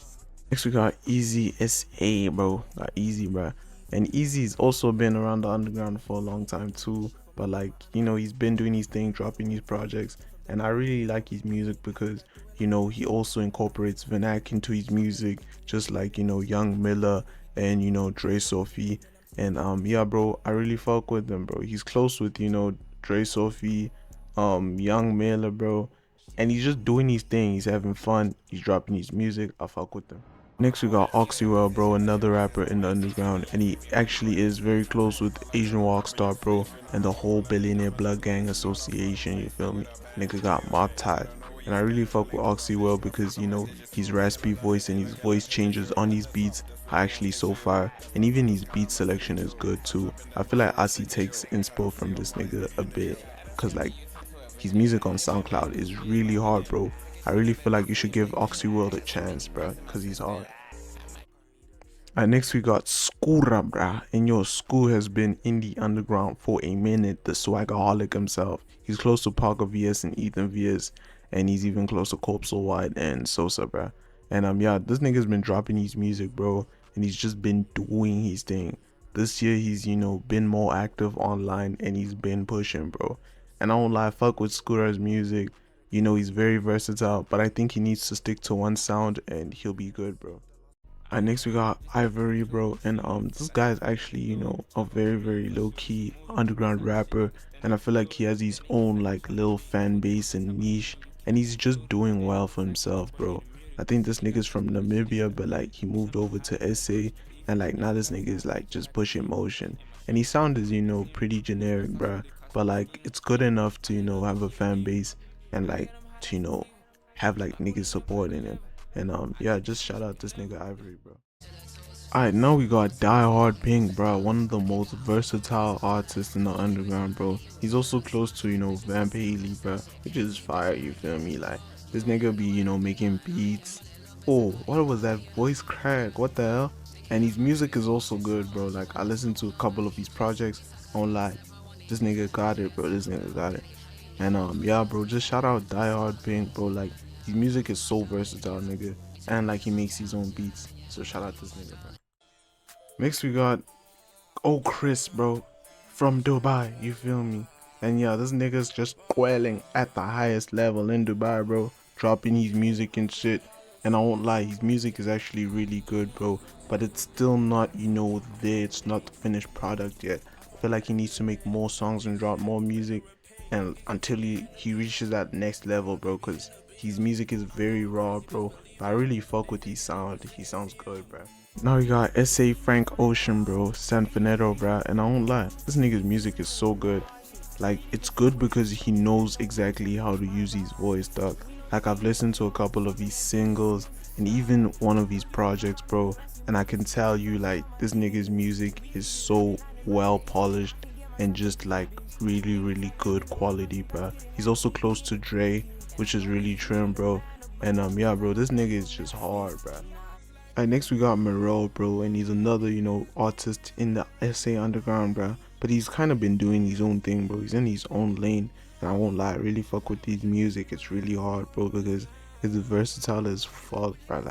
Next we got Easy SA, bro. Got Easy, bro. And Easy's also been around the underground for a long time too, but like he's been doing his thing, dropping his projects, and I really like his music because he also incorporates vernac into his music, just like Young Miller and Dre Sophie. And yeah, bro, I really fuck with them, bro. He's close with Dre Sophie, Young Miller, bro, and he's just doing his thing. He's having fun, he's dropping his music. I fuck with them. Next we got Oxywell, bro, another rapper in the underground, and he actually is very close with asianwokstar, bro, and the whole Billionaire Blood Gang Association, you feel me? Nigga got mob tied. And I really fuck with Oxywell because his raspy voice and his voice changes on these beats are actually so fire, and even his beat selection is good too. I feel like Asi takes inspo from this nigga a bit, because like his music on SoundCloud is really hard, bro. I really feel like you should give Oxywell a chance, bro, because he's hard. And next we got Skura, bruh. And yo, Sku has been in the underground for a minute, the swagaholic himself. He's close to parkervs and Ethan vs, and he's even close to Corpsal White and Sosa, bruh. And yeah, this nigga's been dropping his music, bro, and he's just been doing his thing. This year he's been more active online, and he's been pushing, bro. And I won't lie, fuck with Skura's music. He's very versatile, but I think he needs to stick to one sound and he'll be good, bro. Alright, next we got Ivory, bro, and this guy is actually a very, very low-key underground rapper, and I feel like he has his own like little fan base and niche, and he's just doing well for himself, bro. I think this nigga's from Namibia, but like he moved over to SA, and like now this nigga is like just pushing motion, and his sound is pretty generic, bro, but like it's good enough to have a fan base and like to have like niggas supporting him. And yeah, just shout out this nigga Ivory, bro. Alright, now we got Die Hard Pink, bro, one of the most versatile artists in the underground, bro. He's also close to Vamp Haley, bro, which is fire, you feel me? Like this nigga be making beats. Oh, what was that voice crack? What the hell? And his music is also good, bro. Like I listened to a couple of his projects. I won't lie, this nigga got it, bro. This nigga got it. And yeah, bro, just shout out Die Hard Pink, bro. Like his music is so versatile, nigga, and like he makes his own beats. So shout out this nigga, bro. Next we got Chris, bro, from Dubai, you feel me? And yeah, this nigga's just quelling at the highest level in Dubai, bro, dropping his music and shit. And I won't lie, his music is actually really good, bro, but it's still not there. It's not the finished product yet. I feel like he needs to make more songs and drop more music, and until he reaches that next level, bro, because his music is very raw, bro, but I really fuck with his sound. He sounds good, bro. Now we got S.A. Frank Ocean, bro, San Finetto, bro, and I won't lie, this nigga's music is so good. Like, it's good because he knows exactly how to use his voice, dog. Like, I've listened to a couple of his singles and even one of his projects, bro, and I can tell you, like, this nigga's music is so well polished and just like really good quality, bro. He's also close to Dre, which is really trim, bro. And yeah, bro, this nigga is just hard, bro. Alright, next we got Morel, bro, and he's another, you know, artist in the SA underground, bro. But he's kind of been doing his own thing, bro. He's in his own lane, and I won't lie, I really fuck with his music. It's really hard, bro, because it's versatile as fuck, bro.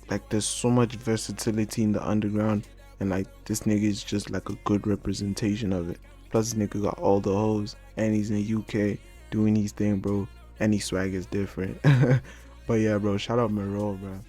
Like there's so much versatility in the underground, and like this nigga is just like a good representation of it. Plus this nigga got all the hoes, and he's in the UK doing his thing, bro, and his swag is different. But yeah, bro, shout out Morel, bro.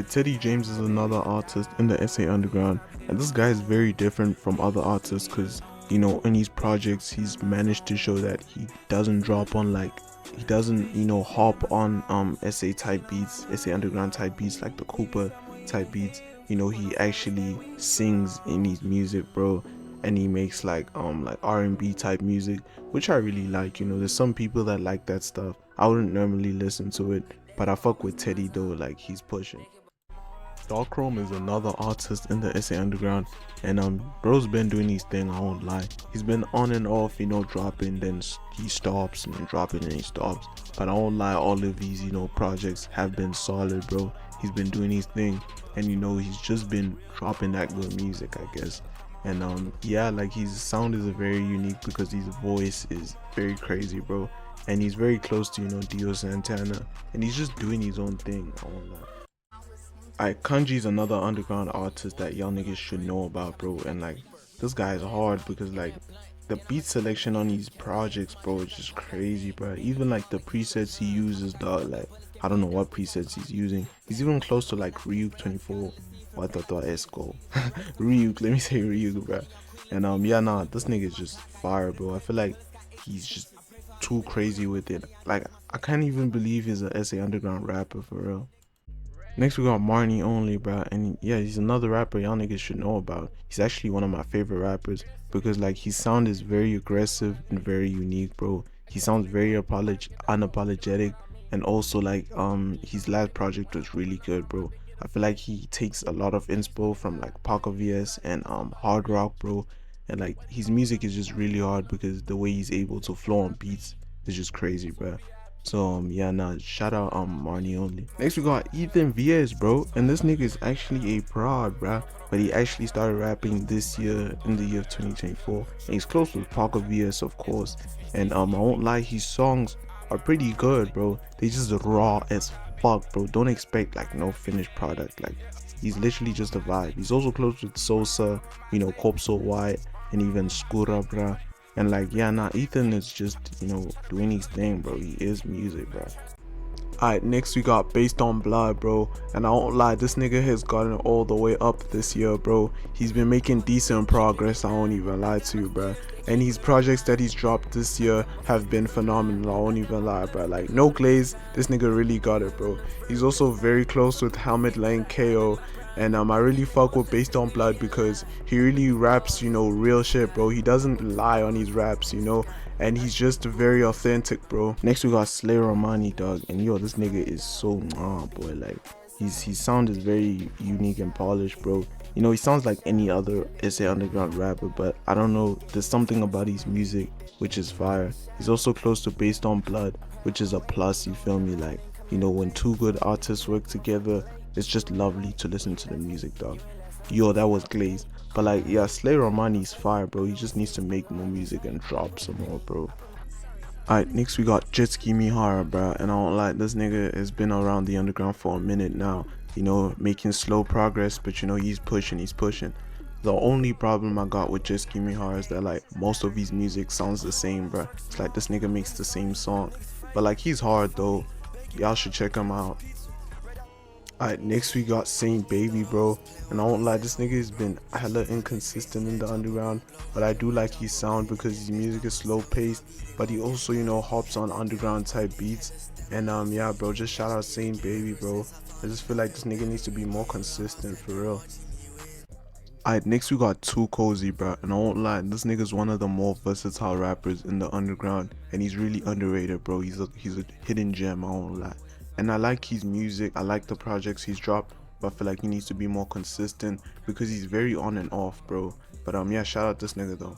Teddy James is another artist in the SA underground, and this guy is very different from other artists because, you know, in his projects he's managed to show that he doesn't drop on, like, he doesn't, you know, hop on SA type beats, SA underground type beats, like the Koopa type beats. You know, he actually sings in his music, bro, and he makes like R&B type music, which I really like. You know, there's some people that like that stuff. I wouldn't normally listen to it, but I fuck with Teddy though. Like, he's pushing. Darkchrome is another artist in the SA underground, and bro's been doing his thing, I won't lie. He's been on and off, you know, dropping, then he stops, and then dropping, and he stops. But I won't lie, all of these, you know, projects have been solid, bro. He's been doing his thing, and you know, he's just been dropping that good music, I guess. And yeah, like, his sound is very unique because his voice is very crazy, bro. And he's very close to, you know, diorsantana, and he's just doing his own thing, I won't lie. Kanji's another underground artist that y'all niggas should know about, bro, and like, this guy is hard because like the beat selection on these projects, bro, is just crazy, bro. Even like the presets he uses, dog, like, I don't know what presets he's using. He's even close to like Ryuk 24. What the esco Ryuk, let me say Ryuk, bro. And yeah, nah, this nigga is just fire, bro. I feel like he's just too crazy with it. Like, I can't even believe he's a SA underground rapper, for real. Next we got Marnie Only, bro, and yeah, he's another rapper y'all niggas should know about. He's actually one of my favorite rappers because like his sound is very aggressive and very unique, bro. He sounds very unapologetic, and also like his last project was really good, bro. I feel like he takes a lot of inspo from like parkervs and hard rock, bro, and like his music is just really hard because the way he's able to flow on beats is just crazy, bro. So yeah, nah, shout out Marnie Only. Next we got Ethan Viez, bro, and this nigga is actually a prod, bro, but he actually started rapping this year, in the year of 2024, and he's close with parkervs, of course. And I won't lie, his songs are pretty good, bro. They just raw as fuck, bro. Don't expect like no finished product. Like, he's literally just a vibe. He's also close with Sosa, you know, Corpso White, and even Skura, bro. And like, yeah, nah, Ethan is just, you know, doing his thing, bro. He is music, bro. Alright, next we got Based on Blood, bro, and I won't lie, this nigga has gotten all the way up this year, bro. He's been making decent progress, I won't even lie to you, bro. And his projects that he's dropped this year have been phenomenal, I won't even lie, bro. Like, no glaze, this nigga really got it, bro. He's also very close with Helmet Lane KO, and I really fuck with Based on Blood because he really raps, you know, real shit, bro. He doesn't lie on his raps, you know, and he's just very authentic, bro. Next we got Slay Romani, dog, and yo, this nigga is so boy. Like, his sound is very unique and polished, bro. You know, he sounds like any other SA underground rapper, but I don't know, there's something about his music which is fire. He's also close to Based on Blood, which is a plus, you feel me? Like, you know, when two good artists work together, it's just lovely to listen to the music, dog. Yo, that was glazed. But like, yeah, Slay Romani's fire, bro. He just needs to make more music and drop some more, bro. Alright, next we got Jetski Mihara, bro, and I don't lie, this nigga has been around the underground for a minute now, you know, making slow progress, but you know, he's pushing. The only problem I got with Jetski Mihara is that like most of his music sounds the same, bro. It's like this nigga makes the same song, but like, he's hard though. Y'all should check him out. Alright, next we got Saint Baby, bro. And I won't lie, this nigga has been hella inconsistent in the underground, but I do like his sound because his music is slow paced, but he also, you know, hops on underground type beats. And yeah, bro, just shout out Saint Baby, bro. I just feel like this nigga needs to be more consistent for real. Alright, next we got Too Cozy, bro, and I won't lie, this nigga's one of the more versatile rappers in the underground, and he's really underrated, bro. He's a hidden gem, I won't lie. And I like his music, I like the projects he's dropped, but I feel like he needs to be more consistent because he's very on and off, bro. But yeah, shout out this nigga though.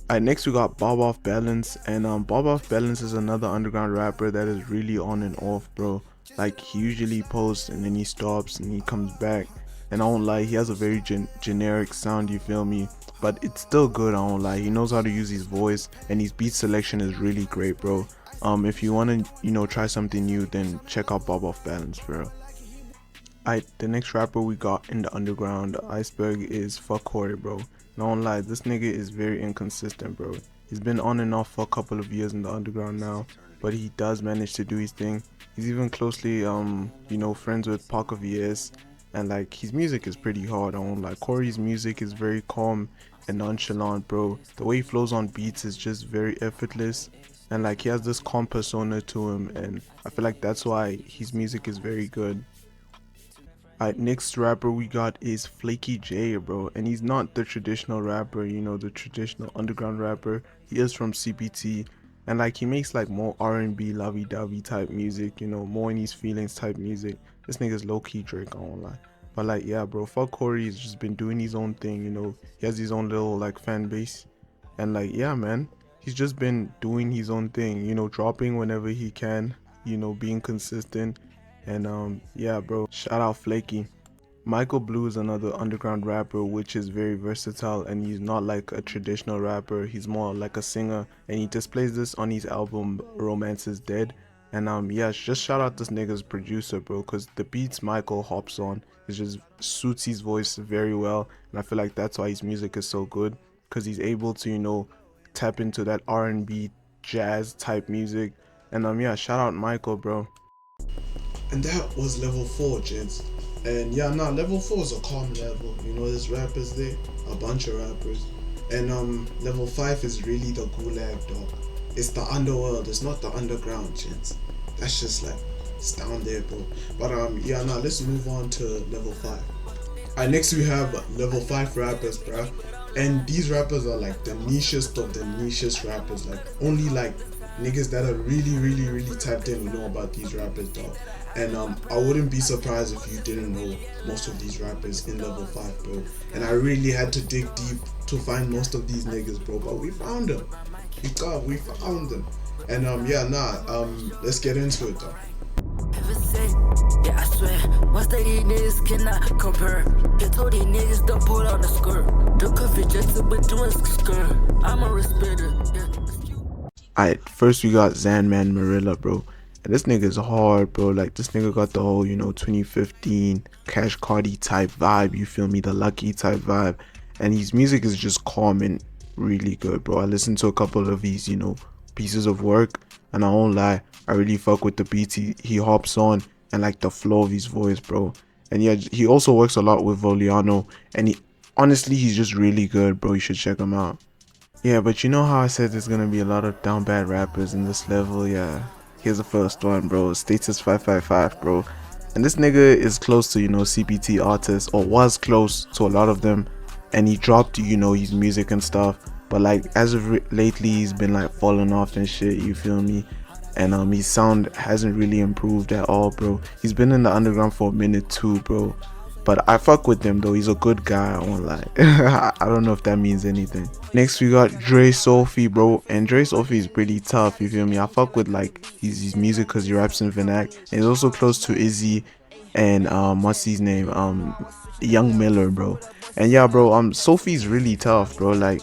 Alright, next we got Bob Off Balance, and Bob Off Balance is another underground rapper that is really on and off, bro. Like, he usually posts and then he stops and he comes back, and I won't lie, he has a very generic sound, you feel me, but it's still good, I won't lie. He knows how to use his voice, and his beat selection is really great, bro. If you want to, you know, try something new, then check out Bob Off Balance, bro. Alright, the next rapper we got in the underground, Iceberg, is Fuckcore, bro. And I won't lie, this nigga is very inconsistent, bro. He's been on and off for a couple of years in the underground now, but he does manage to do his thing. He's even closely, you know, friends with parkervs, and like, his music is pretty hard. I won't lie, Corey's music is very calm and nonchalant, bro. The way he flows on beats is just very effortless, and like, he has this calm persona to him, and I feel like that's why his music is very good. Alright, next rapper we got is Flaky J, bro, and he's not the traditional rapper, you know, the traditional underground rapper. He is from CPT, and like, he makes like more R&B, lovey-dovey type music, you know, more in his feelings type music. This nigga's low-key Drake, I won't lie. But like, yeah, bro, fuck Corey, he's just been doing his own thing, you know. He has his own little like fan base, and like, yeah, man, he's just been doing his own thing, you know, dropping whenever he can, you know, being consistent. And yeah, bro, shout out Flaky. Michael Blue is another underground rapper which is very versatile, and he's not like a traditional rapper, he's more like a singer, and he displays this on his album Romance is Dead. And yeah, just shout out this nigga's producer, bro, because the beats Michael hops on, it just suits his voice very well, and I feel like that's why his music is so good, because he's able to, you know, tap into that R&B jazz type music. And yeah, shout out Michael, bro. And that was level 4, gents. And yeah, nah, level 4 is a calm level. You know, there's rappers there, a bunch of rappers. And level 5 is really the gulag, dog. It's the underworld, it's not the underground, gents. That's just like, it's down there, bro. But yeah, nah, let's move on to level 5. Alright, next we have level 5 rappers, bruh. And these rappers are like the nichest of the nichest rappers. Like, only like niggas that are really tapped in, you know about these rappers, dog. And I wouldn't be surprised if you didn't know most of these rappers in level 5, bro. And I really had to dig deep to find most of these niggas, bro, but we found them. We found them. And yeah, nah, let's get into it, though. Yeah, I swear, once they these niggas cannot compare. They told these niggas don't pull out the skirt. The coffee just but doing skirt. I'm a respecter, yeah. Alright, first we got Zanman Marilla, bro. And this nigga is hard, bro. Like, this nigga got the whole, you know, 2015 Cash Cardi type vibe, you feel me, the Lucky type vibe. And his music is just calm and really good, bro. I listened to a couple of his, you know, pieces of work, and I won't lie, I really fuck with the beats he hops on, and like the flow of his voice, bro. And yeah, he also works a lot with Voliano, and honestly, he's just really good, bro. You should check him out. Yeah, but you know how I said there's gonna be a lot of down bad rappers in this level? Yeah, here's the first one, bro. Status 555, bro. And this nigga is close to, you know, CPT artists, or was close to a lot of them, and he dropped, you know, his music and stuff, but like, as of lately, he's been like falling off and shit, you feel me? And his sound hasn't really improved at all, bro. He's been in the underground for a minute too, bro. But I fuck with him though, he's a good guy, I won't lie. I don't know if that means anything. Next we got Dre Sophie, bro. And Dre Sophie is pretty tough, you feel me? I fuck with like his music because he raps in vernac. And he's also close to Izzy and what's his name? Young Miller, bro. And yeah, bro, Sophie's really tough, bro. Like,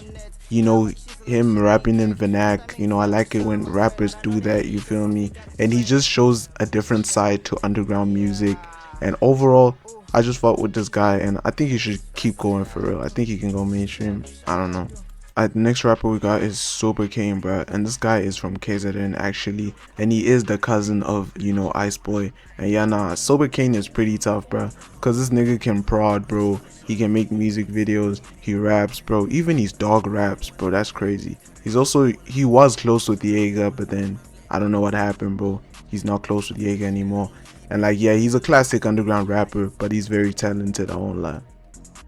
you know, him rapping in vernac, you know, I like it when rappers do that, you feel me? And he just shows a different side to underground music. And overall, I just fought with this guy, and I think he should keep going for real. I think he can go mainstream. I don't know. The next rapper we got is Sober Kane, bro, and this guy is from KZN actually, and he is the cousin of, you know, Iceboy. And yeah, nah, Sober Kane is pretty tough, bro, cause this nigga can prod, bro. He can make music videos, he raps, bro. Even his dog raps, bro. That's crazy. He was close with Diego, but then I don't know what happened, bro. He's not close with Diego anymore. And like, yeah, he's a classic underground rapper, but he's very talented, I won't lie.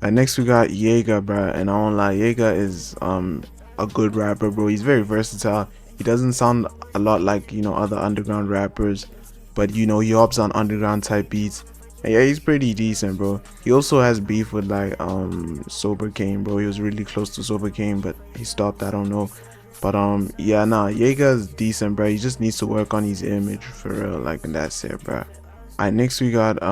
And next we got Jaeger, bro, and I won't lie, Jaeger is a good rapper, bro. He's very versatile. He doesn't sound a lot like, you know, other underground rappers, but you know, he hops on underground type beats. And yeah, he's pretty decent, bro. He also has beef with like Sober Kane, bro. He was really close to Sober Kane, but he stopped, I don't know. But yeah, nah, Jaeger is decent, bro. He just needs to work on his image for real, like, and that's it, bro. Alright, next we got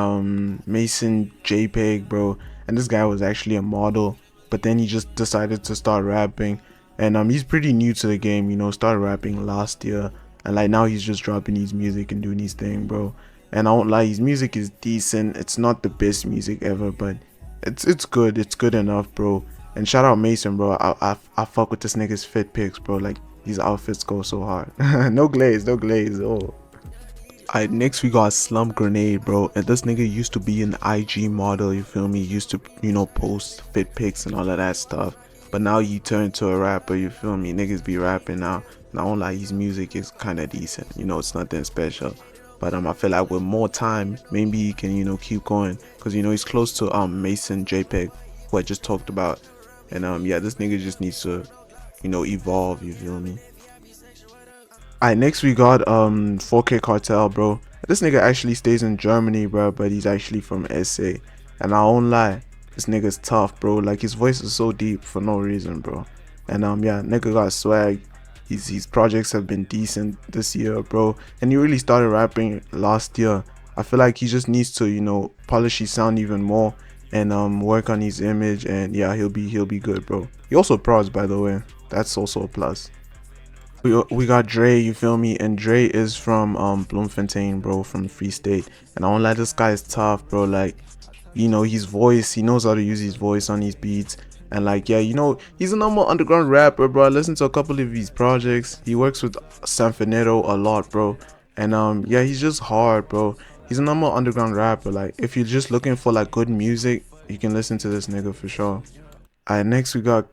Mason JPEG, bro, and this guy was actually a model, but then he just decided to start rapping, and he's pretty new to the game, you know, started rapping last year, and like now he's just dropping his music and doing his thing, bro. And I won't lie, his music is decent. It's not the best music ever, but it's good. It's good enough, bro. And shout out Mason, bro. I fuck with this nigga's fit pics, bro. Like, these outfits go so hard. No glaze, no glaze. Oh. Alright, next we got Slump Grenade, bro, and this nigga used to be an IG model, you feel me? He used to, you know, post fit pics and all of that stuff, but now he turned to a rapper, you feel me? Niggas be rapping now. And I won't lie, his music is kind of decent, you know, it's nothing special, but I feel like with more time, maybe he can, you know, keep going, because, you know, he's close to Mason JPEG, who I just talked about, and yeah, this nigga just needs to, you know, evolve, you feel me? Alright, next we got 4K Cartel, bro. This nigga actually stays in Germany, bro, but he's actually from SA. And I won't lie, this nigga's tough, bro. Like, his voice is so deep for no reason, bro. And yeah, nigga got swag. His projects have been decent this year, bro. And he really started rapping last year. I feel like he just needs to, you know, polish his sound even more and work on his image, and yeah, he'll be good, bro. He also prods, by the way. That's also a plus. We got Dre, you feel me? And Dre is from Bloemfontein, bro, from the Free State. And I won't lie, this guy is tough, bro. Like, you know, his voice, he knows how to use his voice on his beats. And like, yeah, you know, he's a normal underground rapper, bro. I listened to a couple of his projects. He works with Sanfinero a lot, bro. And yeah, he's just hard, bro. He's a normal underground rapper. Like, if you're just looking for like good music, you can listen to this nigga for sure. Alright, next we got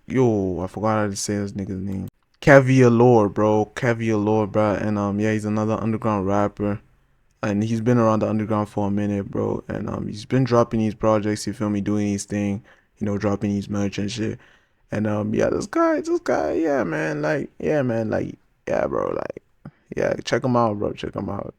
yo, I forgot how to say this nigga's name. Kyuliar, bro. And yeah, he's another underground rapper, and he's been around the underground for a minute, bro. And he's been dropping these projects, you feel me, doing his thing, you know, dropping his merch and shit. And yeah, this guy, yeah, man, like, yeah, bro, like, yeah, check him out, bro, check him out.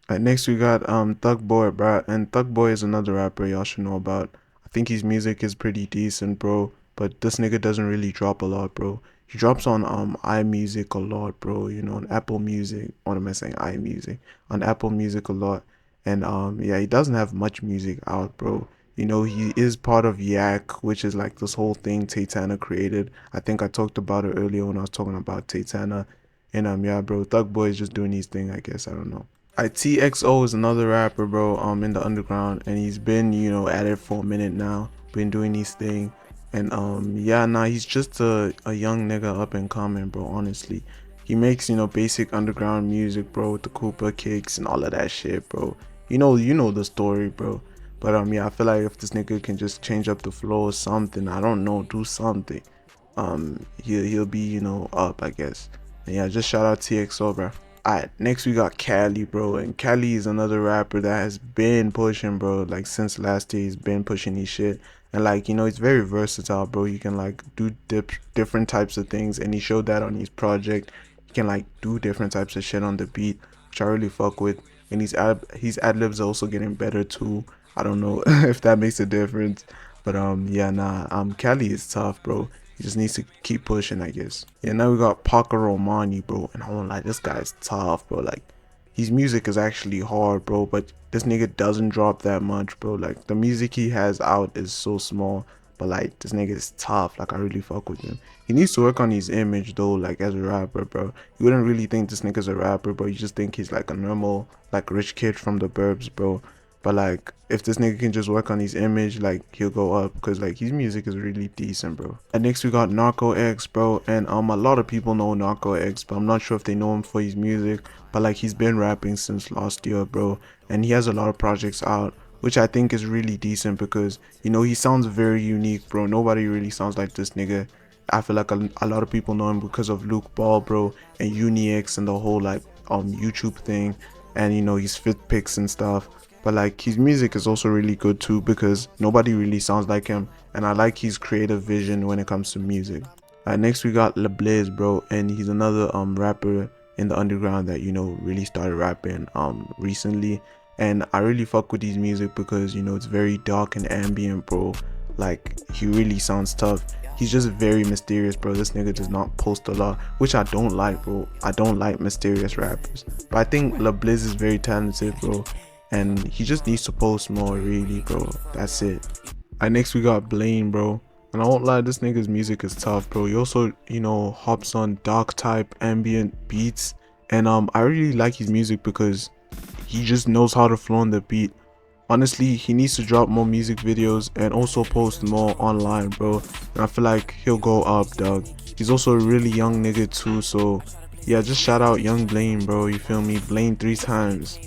And next we got Thug Boy, bro, and Thug Boy is another rapper y'all should know about. I think his music is pretty decent, bro. But this nigga doesn't really drop a lot, bro. He drops on iMusic a lot, bro. You know, on Apple Music. What am I saying? iMusic. On Apple Music a lot. And yeah, he doesn't have much music out, bro. You know, he is part of Yak, which is like this whole thing Taytanner created. I think I talked about it earlier when I was talking about Taytanner. And yeah, bro, Thug Boy is just doing his thing, I guess. I don't know. TXO is another rapper, bro, in the underground, and he's been, you know, at it for a minute now. Been doing his thing. And yeah, nah, he's just a young nigga up and coming, bro, honestly. He makes, you know, basic underground music, bro, with the Koopa kicks and all of that shit, bro. You know the story, bro. But yeah, I feel like if this nigga can just change up the flow or something, I don't know, do something, he'll be, you know, up, I guess. And yeah, just shout out TXO, bro. Alright, next we got Cali, bro, and Cali is another rapper that has been pushing, bro, like since last year. He's been pushing his shit, and like, you know, he's very versatile, bro. He can like do different types of things, and he showed that on his project. He can like do different types of shit on the beat, which I really fuck with. And his ad-libs are also getting better too. I don't know if that makes a difference, but yeah, nah, Cali is tough, bro. He just needs to keep pushing, I guess. Yeah, now we got Parker, bro, and I won't lie, this guy's tough, bro. Like, his music is actually hard, bro, but this nigga doesn't drop that much, bro. Like, the music he has out is so small, but like, this nigga is tough. Like, I really fuck with him. He needs to work on his image though, like, as a rapper, bro. You wouldn't really think this nigga's a rapper, bro. You just think he's like a normal, like, rich kid from the burbs, bro. but like if this nigga can just work on his image, like he'll go up, because like his music is really decent, bro. And next we got nokorah, bro, and a lot of people know nokorah, but I'm not sure if they know him for his music. But like he's been rapping since last year, bro, and he has a lot of projects out, which I think is really decent, because you know he sounds very unique, bro. Nobody really sounds like this nigga. I feel like a lot of people know him because of Luke Ball, bro, and Unix and the whole like YouTube thing, and you know his fit pics and stuff. But like his music is also really good too, because nobody really sounds like him, and I like his creative vision when it comes to music. Next we got lilnosebleed, bro, and he's another rapper in the underground that, you know, really started rapping recently, and I really fuck with his music because, you know, it's very dark and ambient, bro. Like he really sounds tough. He's just very mysterious, bro. This nigga does not post a lot, which I don't like, bro. I don't like mysterious rappers, but I think lilnosebleed is very talented, bro, and he just needs to post more, really, bro. That's it. Next we got Blaine, bro, and I won't lie, this nigga's music is tough, bro. He also, you know, hops on dark type ambient beats, and I really like his music because he just knows how to flow on the beat. Honestly, he needs to drop more music videos and also post more online, bro, and I feel like he'll go up, dog. He's also a really young nigga too, so yeah, just shout out young Blaine, bro. You feel me? Blaine 3 times.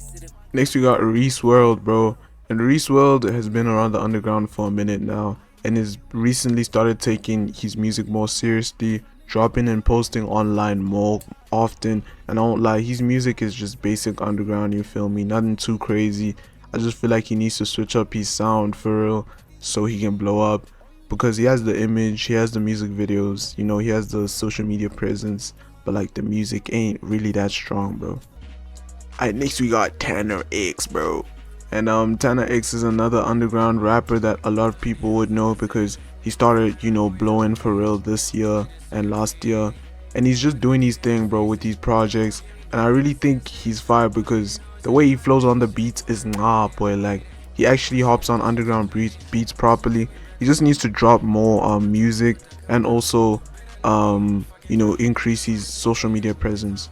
Next we got Reese World, bro, and Reese World has been around the underground for a minute now, and has recently started taking his music more seriously, dropping and posting online more often. And I won't lie, his music is just basic underground, you feel me? Nothing too crazy. I just feel like he needs to switch up his sound for real, so he can blow up, because he has the image, he has the music videos, you know, he has the social media presence, but like the music ain't really that strong, bro. Next we got taytanner, bro, and taytanner is another underground rapper that a lot of people would know, because he started, you know, blowing for real this year and last year, and he's just doing his thing, bro, with these projects. And I really think he's fire because the way he flows on the beats is boy. Like he actually hops on underground beats properly. He just needs to drop more music, and also you know, increase his social media presence.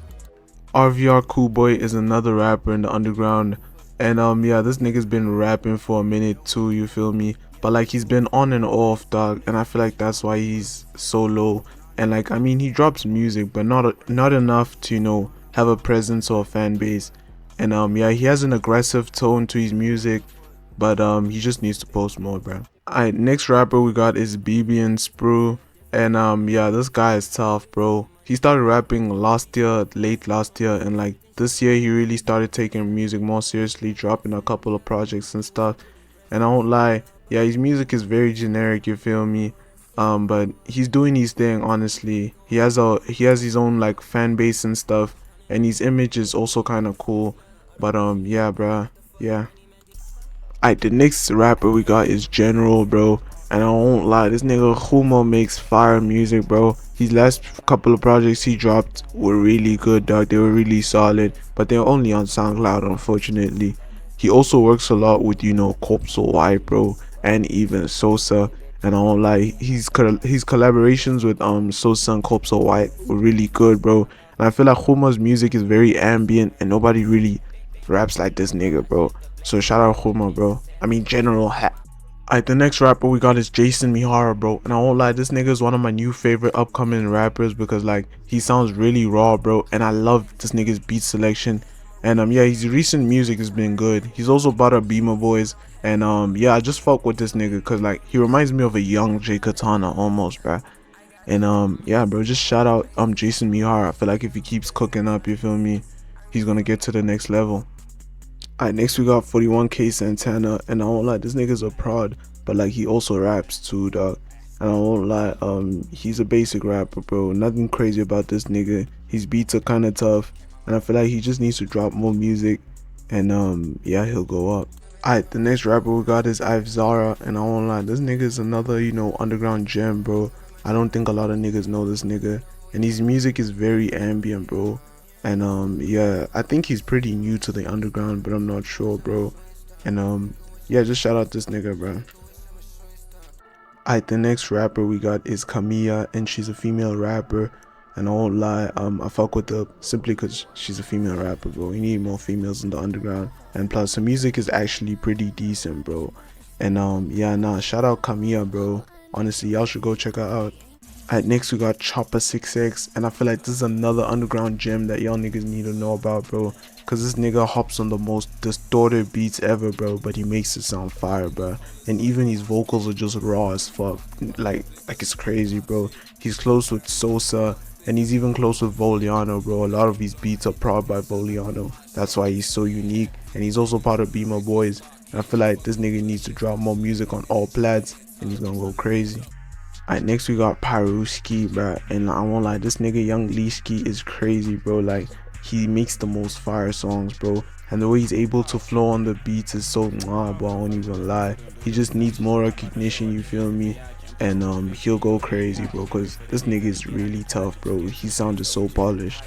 RVR Cool Boy is another rapper in the underground, and yeah, this nigga's been rapping for a minute too, you feel me? But like he's been on and off, dog, and I feel like that's why he's so low. And like, I mean, he drops music, but not enough to, you know, have a presence or a fan base. And yeah, he has an aggressive tone to his music, but he just needs to post more, bro. Alright, next rapper we got is BB and Sprue, and yeah, this guy is tough, bro. He started rapping last year, late last year, and like this year he really started taking music more seriously, dropping a couple of projects and stuff. And I won't lie, yeah, his music is very generic, you feel me? But he's doing his thing, honestly. He has his own like fan base and stuff, and his image is also kind of cool. But yeah, bruh, yeah. Alright, the next rapper we got is General, bro, and I won't lie, this nigga Humo makes fire music, bro. His last couple of projects he dropped were really good, dog. They were really solid, but they're only on SoundCloud, unfortunately. He also works a lot with, you know, Corpso White, bro, and even Sosa. And I won't lie, his collaborations with Sosa and Corpso White were really good, bro. And I feel like Humo's music is very ambient, and nobody really raps like this nigga, bro. So shout out Humo, bro. I mean General hat. Alright, the next rapper we got is Jason Mihara, bro, and I won't lie, this nigga is one of my new favorite upcoming rappers, because like he sounds really raw, bro, and I love this nigga's beat selection. And yeah, his recent music has been good. He's also bought up Beamer Boys, and yeah, I just fuck with this nigga because like he reminds me of a young jaykatana almost, bro. And yeah, bro, just shout out Jason Mihara. I feel like if he keeps cooking up, you feel me, he's gonna get to the next level. Alright, next we got 41K Santana, and I won't lie, this nigga's a prod, but like he also raps too, dog. And I won't lie, he's a basic rapper, bro. Nothing crazy about this nigga. His beats are kind of tough, and I feel like he just needs to drop more music, and yeah, he'll go up. Alright, the next rapper we got is Iceberg, and I won't lie, this nigga is another, you know, underground gem, bro. I don't think a lot of niggas know this nigga, and his music is very ambient, bro. And yeah, I think he's pretty new to the underground, but I'm not sure, bro. And yeah, just shout out this nigga, bro. Alright, the next rapper we got is Kyuliar, and she's a female rapper. And I won't lie, I fuck with her simply because she's a female rapper, bro. We need more females in the underground. and plus the music is actually pretty decent, bro. And yeah, nah, shout out Kyuliar, bro. Honestly, y'all should go check her out. Alright, next we got Chopper 6X, and I feel like this is another underground gem that y'all niggas need to know about, bro. Cause this nigga hops on the most distorted beats ever, bro, but he makes it sound fire, bro. And even his vocals are just raw as fuck, like it's crazy, bro. He's close with Sosa, and he's even close with Voliano, bro. A lot of his beats are prod by Voliano. That's why he's so unique, and he's also part of Beamer Boys. And I feel like this nigga needs to drop more music on all plats, and he's gonna go crazy. Alright, next we got Parkervs, bro, and I won't lie, this nigga yungbain is crazy, bro. Like, he makes the most fire songs, bro, and the way he's able to flow on the beats is so mwah, bro. I won't even lie. He just needs more recognition, you feel me? And he'll go crazy, bro, because this nigga is really tough, bro. He sounded so polished.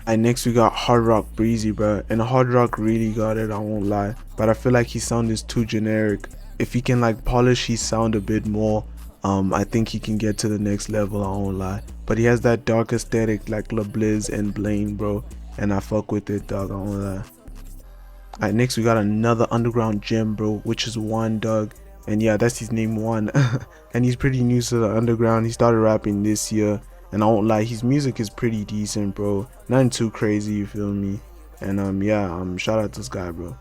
And next we got Hard Rock Breezy, bro, and Hard Rock really got it, I won't lie, but I feel like his sound is too generic. If he can like polish his sound a bit more, I think he can get to the next level, I won't lie. But he has that dark aesthetic like LaBliz and Blaine, bro, and I fuck with it, dog, I won't lie. Alright, next we got another underground gem, bro, which is One, dog. And yeah, that's his name, One. And he's pretty new to the underground. He started rapping this year, and I won't lie, his music is pretty decent, bro. Nothing too crazy, you feel me? And yeah, shout out to this guy, bro.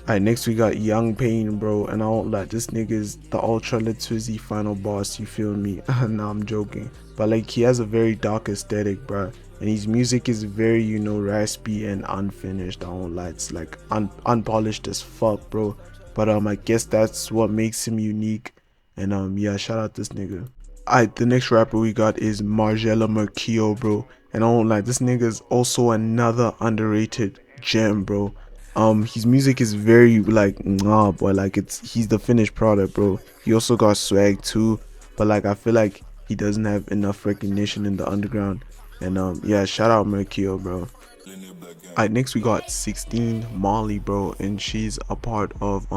Alright, next we got yungbain, bro, and I won't lie, this nigga is the ultra litwizzy final boss, you feel me? Nah, I'm joking, but like, he has a very dark aesthetic, bro, and his music is very, you know, raspy and unfinished. I won't lie, it's like unpolished as fuck, bro, but I guess that's what makes him unique. And yeah, shout out this nigga. Alright, the next rapper we got is Margella Merccio, bro, and I won't lie, this nigga is also another underrated gem, bro. His music is very like nah, boy, like he's the finished product, bro. He also got swag too, but like I feel like he doesn't have enough recognition in the underground. And yeah, shout out Merccio, bro. Alright, next we got 16 Molly, bro, and she's a part of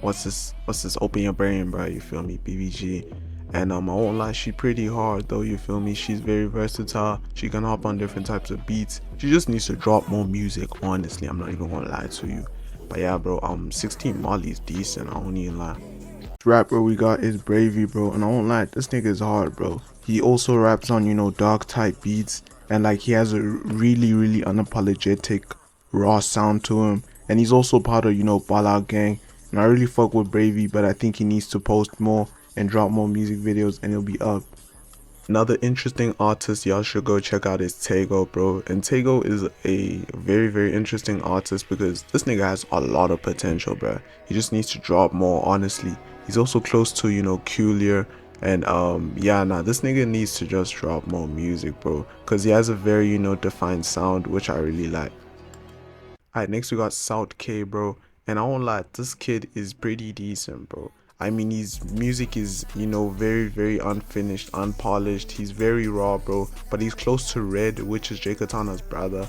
what's this Open Your Brain, bro, you feel me, BBG. And I won't lie, she pretty hard though, you feel me? She's very versatile. She can hop on different types of beats. She just needs to drop more music, honestly. I'm not even gonna lie to you. But yeah, bro, 16 Molly is decent, I won't even lie. This rapper we got is Bravey, bro, and I won't lie, this nigga is hard, bro. He also raps on, you know, dark type beats, and like he has a really unapologetic raw sound to him. And he's also part of, you know, Bala Gang. And I really fuck with Bravey, but I think he needs to post more and drop more music videos, and it'll be up. Another interesting artist y'all should go check out is Tego, bro. And Tego is a very interesting artist because this nigga has a lot of potential, bro. He just needs to drop more, honestly. He's also close to, you know, kyuliar. And yeah, nah, this nigga needs to just drop more music, bro, because he has a very, you know, defined sound, which I really like. Alright, next we got s.jay, bro, and I won't lie, this kid is pretty decent, bro. I mean, his music is, you know, very unfinished, unpolished. He's very raw, bro, but he's close to Red, which is jaykatana's brother.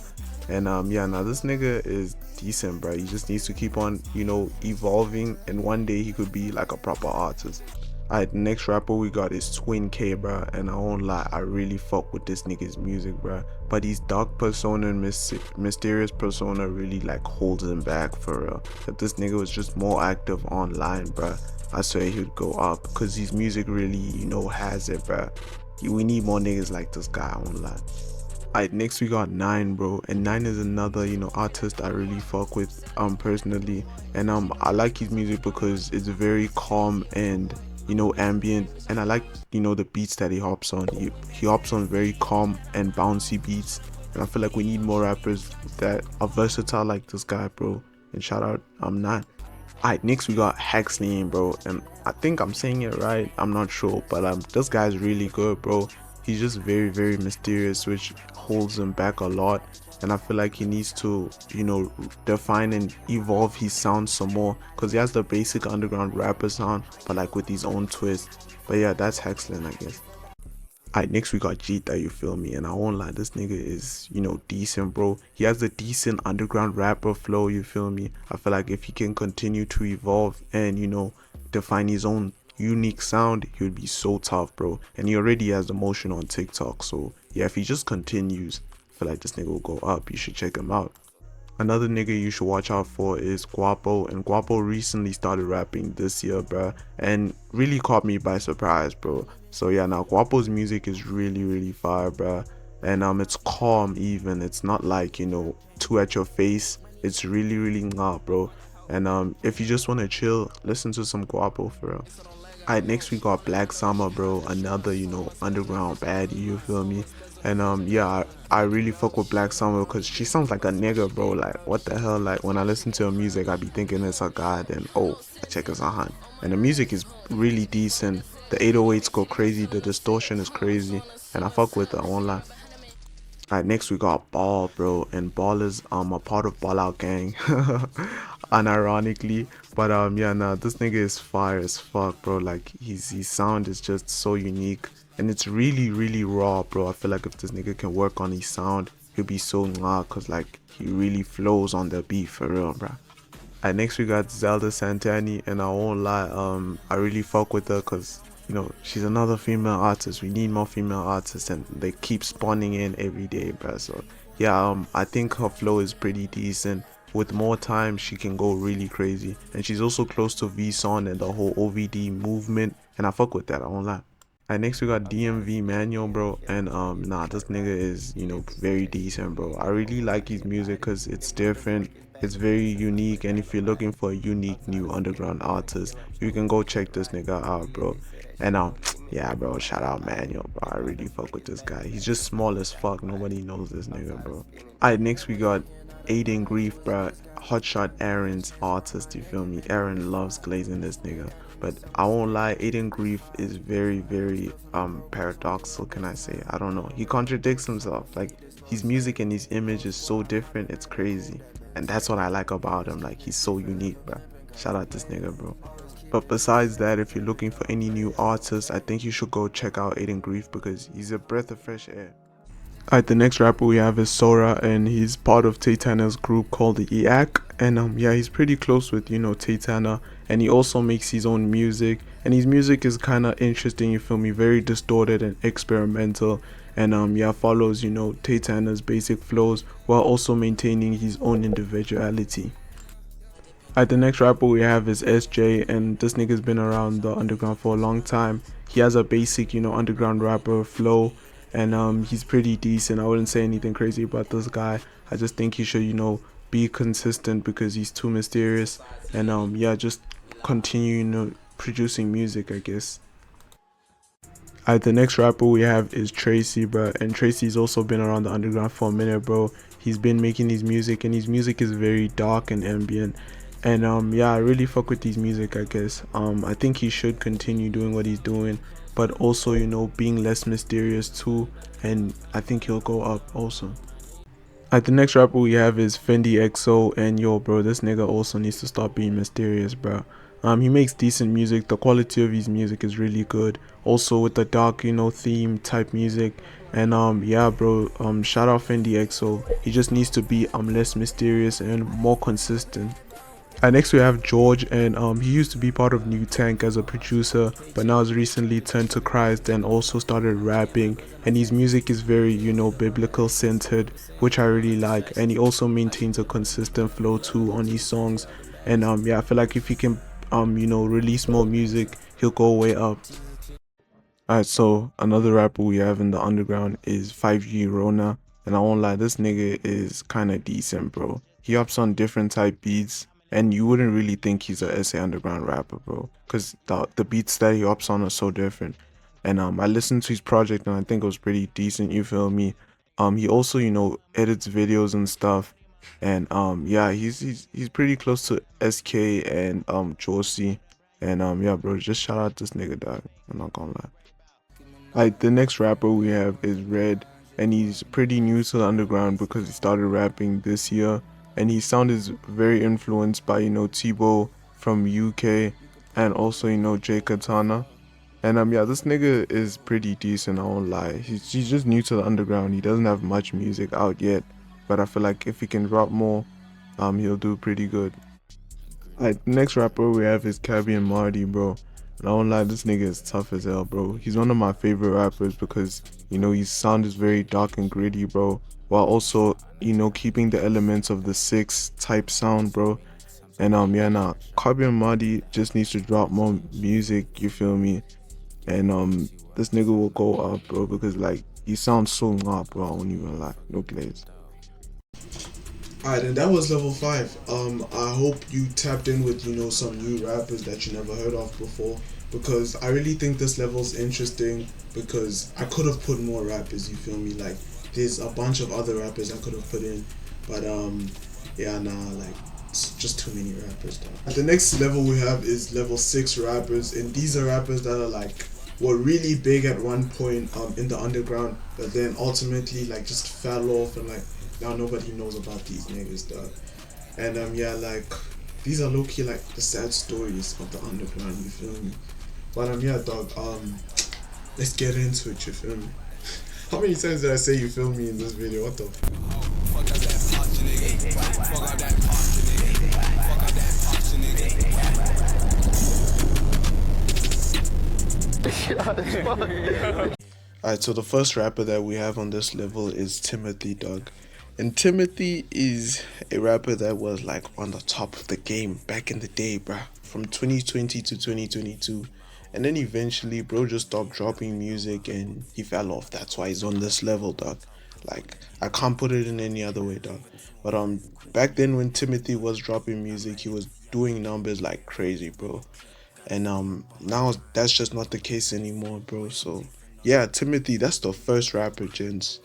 And yeah, now this nigga is decent, bro. He just needs to keep on, you know, evolving, and one day he could be like a proper artist. Alright, the next rapper we got is Twin-K, bro, and I won't lie, I really fuck with this nigga's music, bro. But his dark persona and mysterious persona really like holds him back, for real. If this nigga was just more active online, bro, I swear he'd go up, because his music really, you know, has it, bro. We need more niggas like this guy, I won't lie. Alright, next we got Nine, bro, and Nine is another, you know, artist I really fuck with personally. And I like his music because it's very calm and, you know, ambient, and I like, you know, the beats that he hops on. He hops on very calm and bouncy beats, and I feel like we need more rappers that are versatile like this guy, bro. And shout out Nine. Alright, next we got Haxley, bro, and I think I'm saying it right, I'm not sure, but this guy's really good, bro. He's just very mysterious, which holds him back a lot, and I feel like he needs to, you know, define and evolve his sound some more, because he has the basic underground rapper sound, but like with his own twist. But yeah, that's Haxley, I guess. Alright, next we got Jita, you feel me? And I won't lie, this nigga is, you know, decent, bro. He has a decent underground rapper flow, you feel me? I feel like if he can continue to evolve and, you know, define his own unique sound, he would be so tough, bro. And he already has the motion on TikTok, so yeah, if he just continues, I feel like this nigga will go up. You should check him out. Another nigga you should watch out for is Guapo, and Guapo recently started rapping this year, bruh, and really caught me by surprise, bro. So yeah, now Guapo's music is really fire, bruh, and it's calm even. It's not like, you know, too at your face. It's really not, bro. And if you just want to chill, listen to some Guapo for real. Alright, next we got Black Summer, bro. Another, you know, underground baddie, you feel me? And yeah, I really fuck with Black Summer because she sounds like a nigga, bro. Like, what the hell? Like, when I listen to her music, I be thinking it's a god, and oh, I check it's a hun. And the music is really decent. The 808s go crazy, the distortion is crazy, and I fuck with her, I won't lie. Alright, next we got Ball, bro, and Ball is a part of Ball Out Gang, unironically. But yeah, nah, this nigga is fire as fuck, bro. Like his sound is just so unique, and it's really raw, bro. I feel like if this nigga can work on his sound, he'll be so nah, cause like he really flows on the beat for real, bro. And next we got Zelda Santani, and I won't lie, I really fuck with her because, you know, she's another female artist. We need more female artists, and they keep spawning in every day, bro. So yeah, I think her flow is pretty decent. With more time, she can go really crazy, and she's also close to vson and the whole OVD movement, and I fuck with that, I won't lie. And next we got DMV Manual, bro, and nah, this nigga is, you know, very decent, bro. I really like his music because it's different, it's very unique, and if you're looking for a unique new underground artist, you can go check this nigga out, bro. And yeah, bro, shout out Manual, bro. I really fuck with this guy. He's just small as fuck, nobody knows this nigga, bro. Alright, next we got Aiden Grief, bro. Hotshot Aaron's artist, you feel me? Aaron loves glazing this nigga. But I won't lie, Aiden Grief is very paradoxical, can I say? I don't know. He contradicts himself. Like, his music and his image is so different, it's crazy. And that's what I like about him. Like, he's so unique, bro. Shout out this nigga, bro. But besides that, if you're looking for any new artists, I think you should go check out Aiden Grief because he's a breath of fresh air. Alright, the next rapper we have is Sora, and he's part of Taytanner's group called the Yak, and yeah, he's pretty close with, you know, Taytanner, and he also makes his own music, and his music is kind of interesting, you feel me, very distorted and experimental, and yeah, follows, you know, Taytanner's basic flows while also maintaining his own individuality. Alright, the next rapper we have is s.jay, and this nigga's been around the underground for a long time. He has a basic, you know, underground rapper flow, and he's pretty decent. I wouldn't say anything crazy about this guy. I just think he should, you know, be consistent because he's too mysterious, and yeah, just continue, you know, producing music, I guess. Alright, the next rapper we have is Tracy, bro, and Tracy's also been around the underground for a minute, bro. He's been making his music, and his music is very dark and ambient, and yeah, I really fuck with his music, I guess. I think he should continue doing what he's doing, but also, you know, being less mysterious too, and I think he'll go up also. Alright, the next rapper we have is Fendi XO, and yo, bro, this nigga also needs to stop being mysterious, bro. He makes decent music. The quality of his music is really good, also with the dark, you know, theme type music, and yeah, bro, shout out Fendi XO. He just needs to be less mysterious and more consistent. Next we have George, and he used to be part of New Tank as a producer, but now has recently turned to Christ and also started rapping, and his music is very, you know, biblical centered, which I really like, and he also maintains a consistent flow too on his songs, and yeah, I feel like if he can you know, release more music, he'll go way up. Alright, so another rapper we have in the underground is 5G Rona, and I won't lie, this nigga is kinda decent, bro. He ups on different type beats, and you wouldn't really think he's a SA underground rapper, bro, because the beats that he ups on are so different. And I listened to his project and I think it was pretty decent, you feel me. He also, you know, edits videos and stuff, and yeah, he's pretty close to SK and Josi, and yeah, bro, just shout out this nigga, dog. I'm not gonna lie. Like, the next rapper we have is Red, and he's pretty new to the underground because he started rapping this year, and his sound is very influenced by, you know, Tebow from UK, and also, you know, jaykatana. And yeah, this nigga is pretty decent, I won't lie. He's just new to the underground. He doesn't have much music out yet, but I feel like if he can drop more, he'll do pretty good. Like, next rapper we have is Cabby and Marty, bro. And I don't lie, this nigga is tough as hell, bro. He's one of my favorite rappers because, you know, his sound is very dark and gritty, bro. While also, you know, keeping the elements of the 6 type sound, bro. And yeah, nah, Carbon Madi just needs to drop more music, you feel me? And this nigga will go up, bro, because like he sounds so up, bro. I won't even lie, no glaze. Alright, and that was level 5. I hope you tapped in with, you know, some new rappers that you never heard of before, because I really think this level's interesting because I could have put more rappers, you feel me? Like there's a bunch of other rappers I could have put in, but yeah, nah, like it's just too many rappers though. The next level we have is level 6 rappers, and these are rappers that are like were really big at one point in the underground, but then ultimately like just fell off, and like now nobody knows about these niggas, dog. And yeah, like these are low key like the sad stories of the underground, you feel me? But yeah, dog, let's get into it, you feel me? How many times did I say you feel me in this video? What the Alright, so the first rapper that we have on this level is Timothy, dog. And Timothy is a rapper that was like on the top of the game back in the day, bruh. From 2020 to 2022. And then eventually, bro just stopped dropping music and he fell off. That's why he's on this level, dog. Like, I can't put it in any other way, dog. But back then when Timothy was dropping music, he was doing numbers like crazy, bro. And now that's just not the case anymore, bro. So yeah, Timothy, that's the first rapper, gents.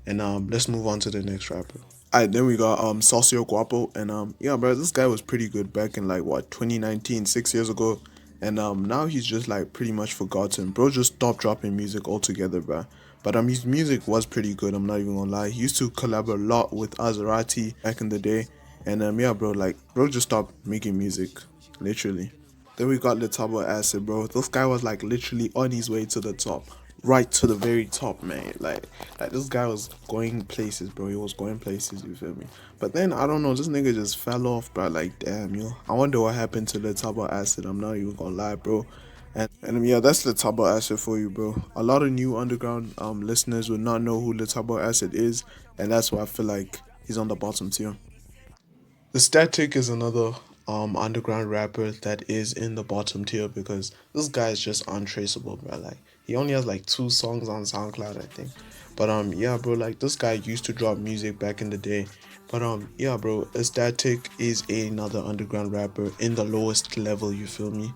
And let's move on to the next rapper. Alright, then we got Socio Guapo, and yeah, bro, this guy was pretty good back in like what 2019, 6 years ago. And now he's just like pretty much forgotten. Bro just stopped dropping music altogether, bro. But his music was pretty good, I'm not even gonna lie. He used to collaborate a lot with Asarati back in the day. And yeah, bro, like bro just stopped making music, literally. Then we got Litabo Acid, bro. This guy was like literally on his way to the top. Right to the very top, man. Like this guy was going places, bro. He was going places, you feel me? But then, I don't know, this nigga just fell off, bro. Like, damn, yo. I wonder what happened to Litabo Acid. I'm not even gonna lie, bro. And yeah, that's Litabo Acid for you, bro. A lot of new underground listeners would not know who Litabo Acid is, and that's why I feel like he's on the bottom tier. The Static is another underground rapper that is in the bottom tier because this guy is just untraceable, bro. Like he only has like 2 songs on SoundCloud, I think. But yeah, bro, like this guy used to drop music back in the day. But yeah, bro, a Static is another underground rapper in the lowest level, you feel me?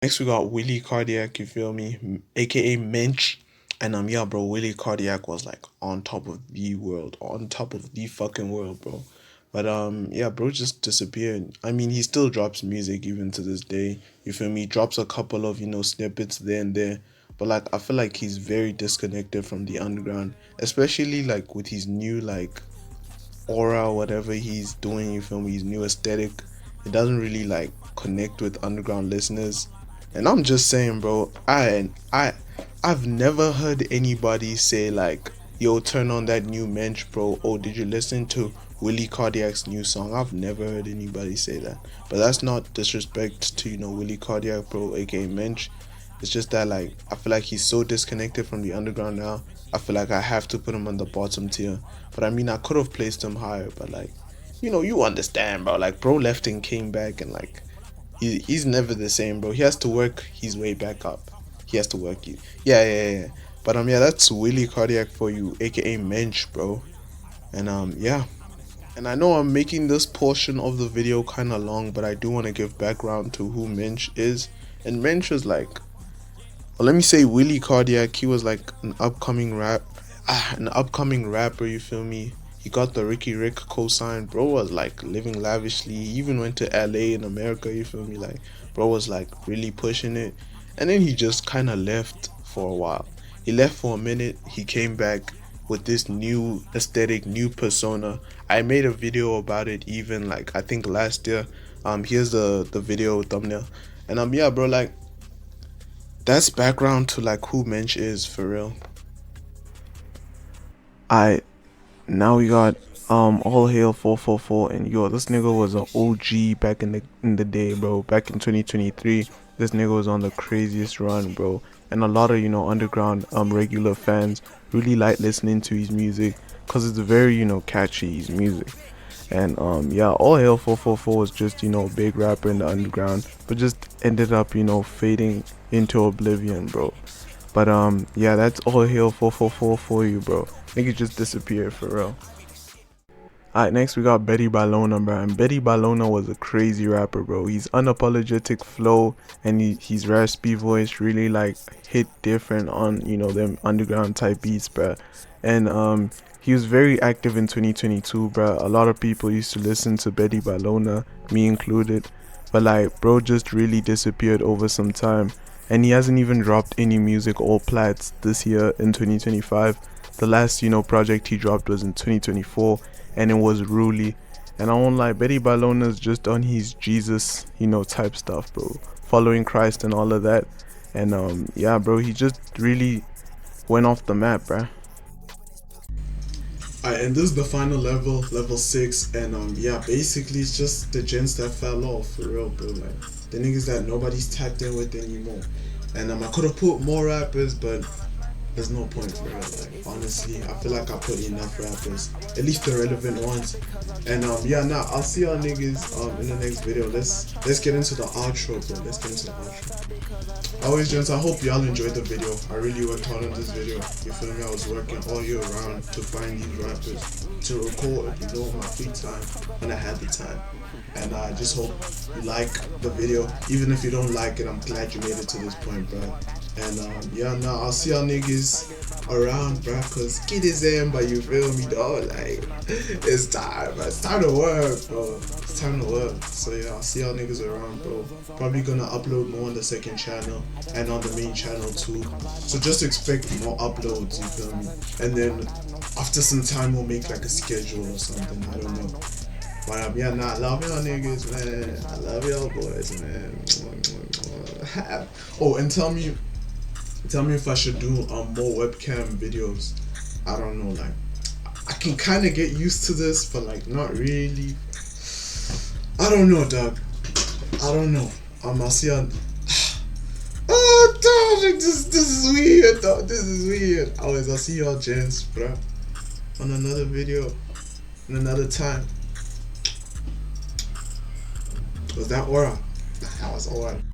Next we got Willie Cardiac, you feel me? AKA Mensch. And yeah, bro, Willie Cardiac was like on top of the world, on top of the fucking world, bro. But yeah, bro just disappeared. I mean, he still drops music even to this day. You feel me? He drops a couple of, you know, snippets there and there. But like I feel like he's very disconnected from the underground, especially like with his new like aura, whatever he's doing, you feel me? His new aesthetic. It doesn't really like connect with underground listeners. And I'm just saying, bro, I've never heard anybody say like, yo, turn on that new Mensch, bro. Oh, did you listen to Willie Cardiac's new song? I've never heard anybody say that. But that's not disrespect to, you know, Willie Cardiac, bro, aka Mensch. It's just that like I feel like he's so disconnected from the underground now. I feel like I have to put him on the bottom tier. But I mean, I could have placed him higher, but like, you know, you understand, bro. Like bro left and came back, and like he's never the same, bro. He has to work his way back up. He has to work it. Yeah. But yeah, that's Willie Cardiac for you, aka Mensch, bro. And yeah. And I know I'm making this portion of the video kind of long, but I do want to give background to who Mensch is. And Mensch is like, well, let me say Willie Cardiac. He was like an upcoming rapper, you feel me? He got the Ricky Rick cosign. Bro was like living lavishly. He even went to LA in America, you feel me? Like bro was like really pushing it. And then he just kind of left for a while. He left for a minute. He came back with this new aesthetic, new persona. I made a video about it even like I think last year. Here's the video thumbnail. And yeah, bro, like that's background to like who Mensch is for real. Now we got All Hail 444, and yo, this nigga was an OG back in the day, bro. Back in 2023, this nigga was on the craziest run, bro. And a lot of, you know, underground regular fans really like listening to his music because it's very, you know, catchy, his music. And yeah, all hail 444 was just, you know, a big rapper in the underground, but just ended up, you know, fading into oblivion, bro. But yeah, that's all hail 444 for you, bro. Nigga just disappeared for real. Alright, next we got Betty Ballona, bro. And Betty Ballona was a crazy rapper, bro. He's unapologetic flow and his raspy voice really like hit different on, you know, them underground type beats, bro. And he was very active in 2022, bro. A lot of people used to listen to Betty Ballona, me included. But like, bro just really disappeared over some time. And he hasn't even dropped any music or plats this year in 2025. The last, you know, project he dropped was in 2024, and it was Ruli. And I won't lie, Betty Ballona's just on his Jesus, you know, type stuff, bro. Following Christ and all of that. And yeah, bro, he just really went off the map, bro. Alright, and this is the final level 6, and yeah, basically it's just the gents that fell off for real, bro. Like the niggas that nobody's tapped in with anymore. And I could have put more rappers, but there's no point for real. Like honestly, I feel like I put enough rappers, at least the relevant ones. And yeah, now I'll see y'all niggas in the next video. Let's get into the outro, bro. Let's get into the outro. Always, gents, I hope y'all enjoyed the video. I really worked hard on this video. You feel me? I was working all year round to find these rappers to record, you know, my free time when I had the time. And I just hope you like the video. Even if you don't like it, I'm glad you made it to this point, bro. And yeah, now I'll see y'all niggas around, bro, cause kid is in, but you feel me, dog? Like it's time to work, bro. It's time to work. So yeah, I'll see y'all niggas around, bro. Probably gonna upload more on the second channel and on the main channel too. So just expect more uploads, you feel me? And then after some time we'll make like a schedule or something. I don't know. But yeah, nah, I love y'all niggas, man. I love y'all boys, man. Oh, and tell me if I should do more webcam videos. I don't know, like I can kind of get used to this, but like not really. I don't know, dog. I don't know. I'll see on. Oh, dog, this is weird, dog. This is weird. Always, I'll see y'all gents, bro, on another video, in another time. Was that aura? That was aura.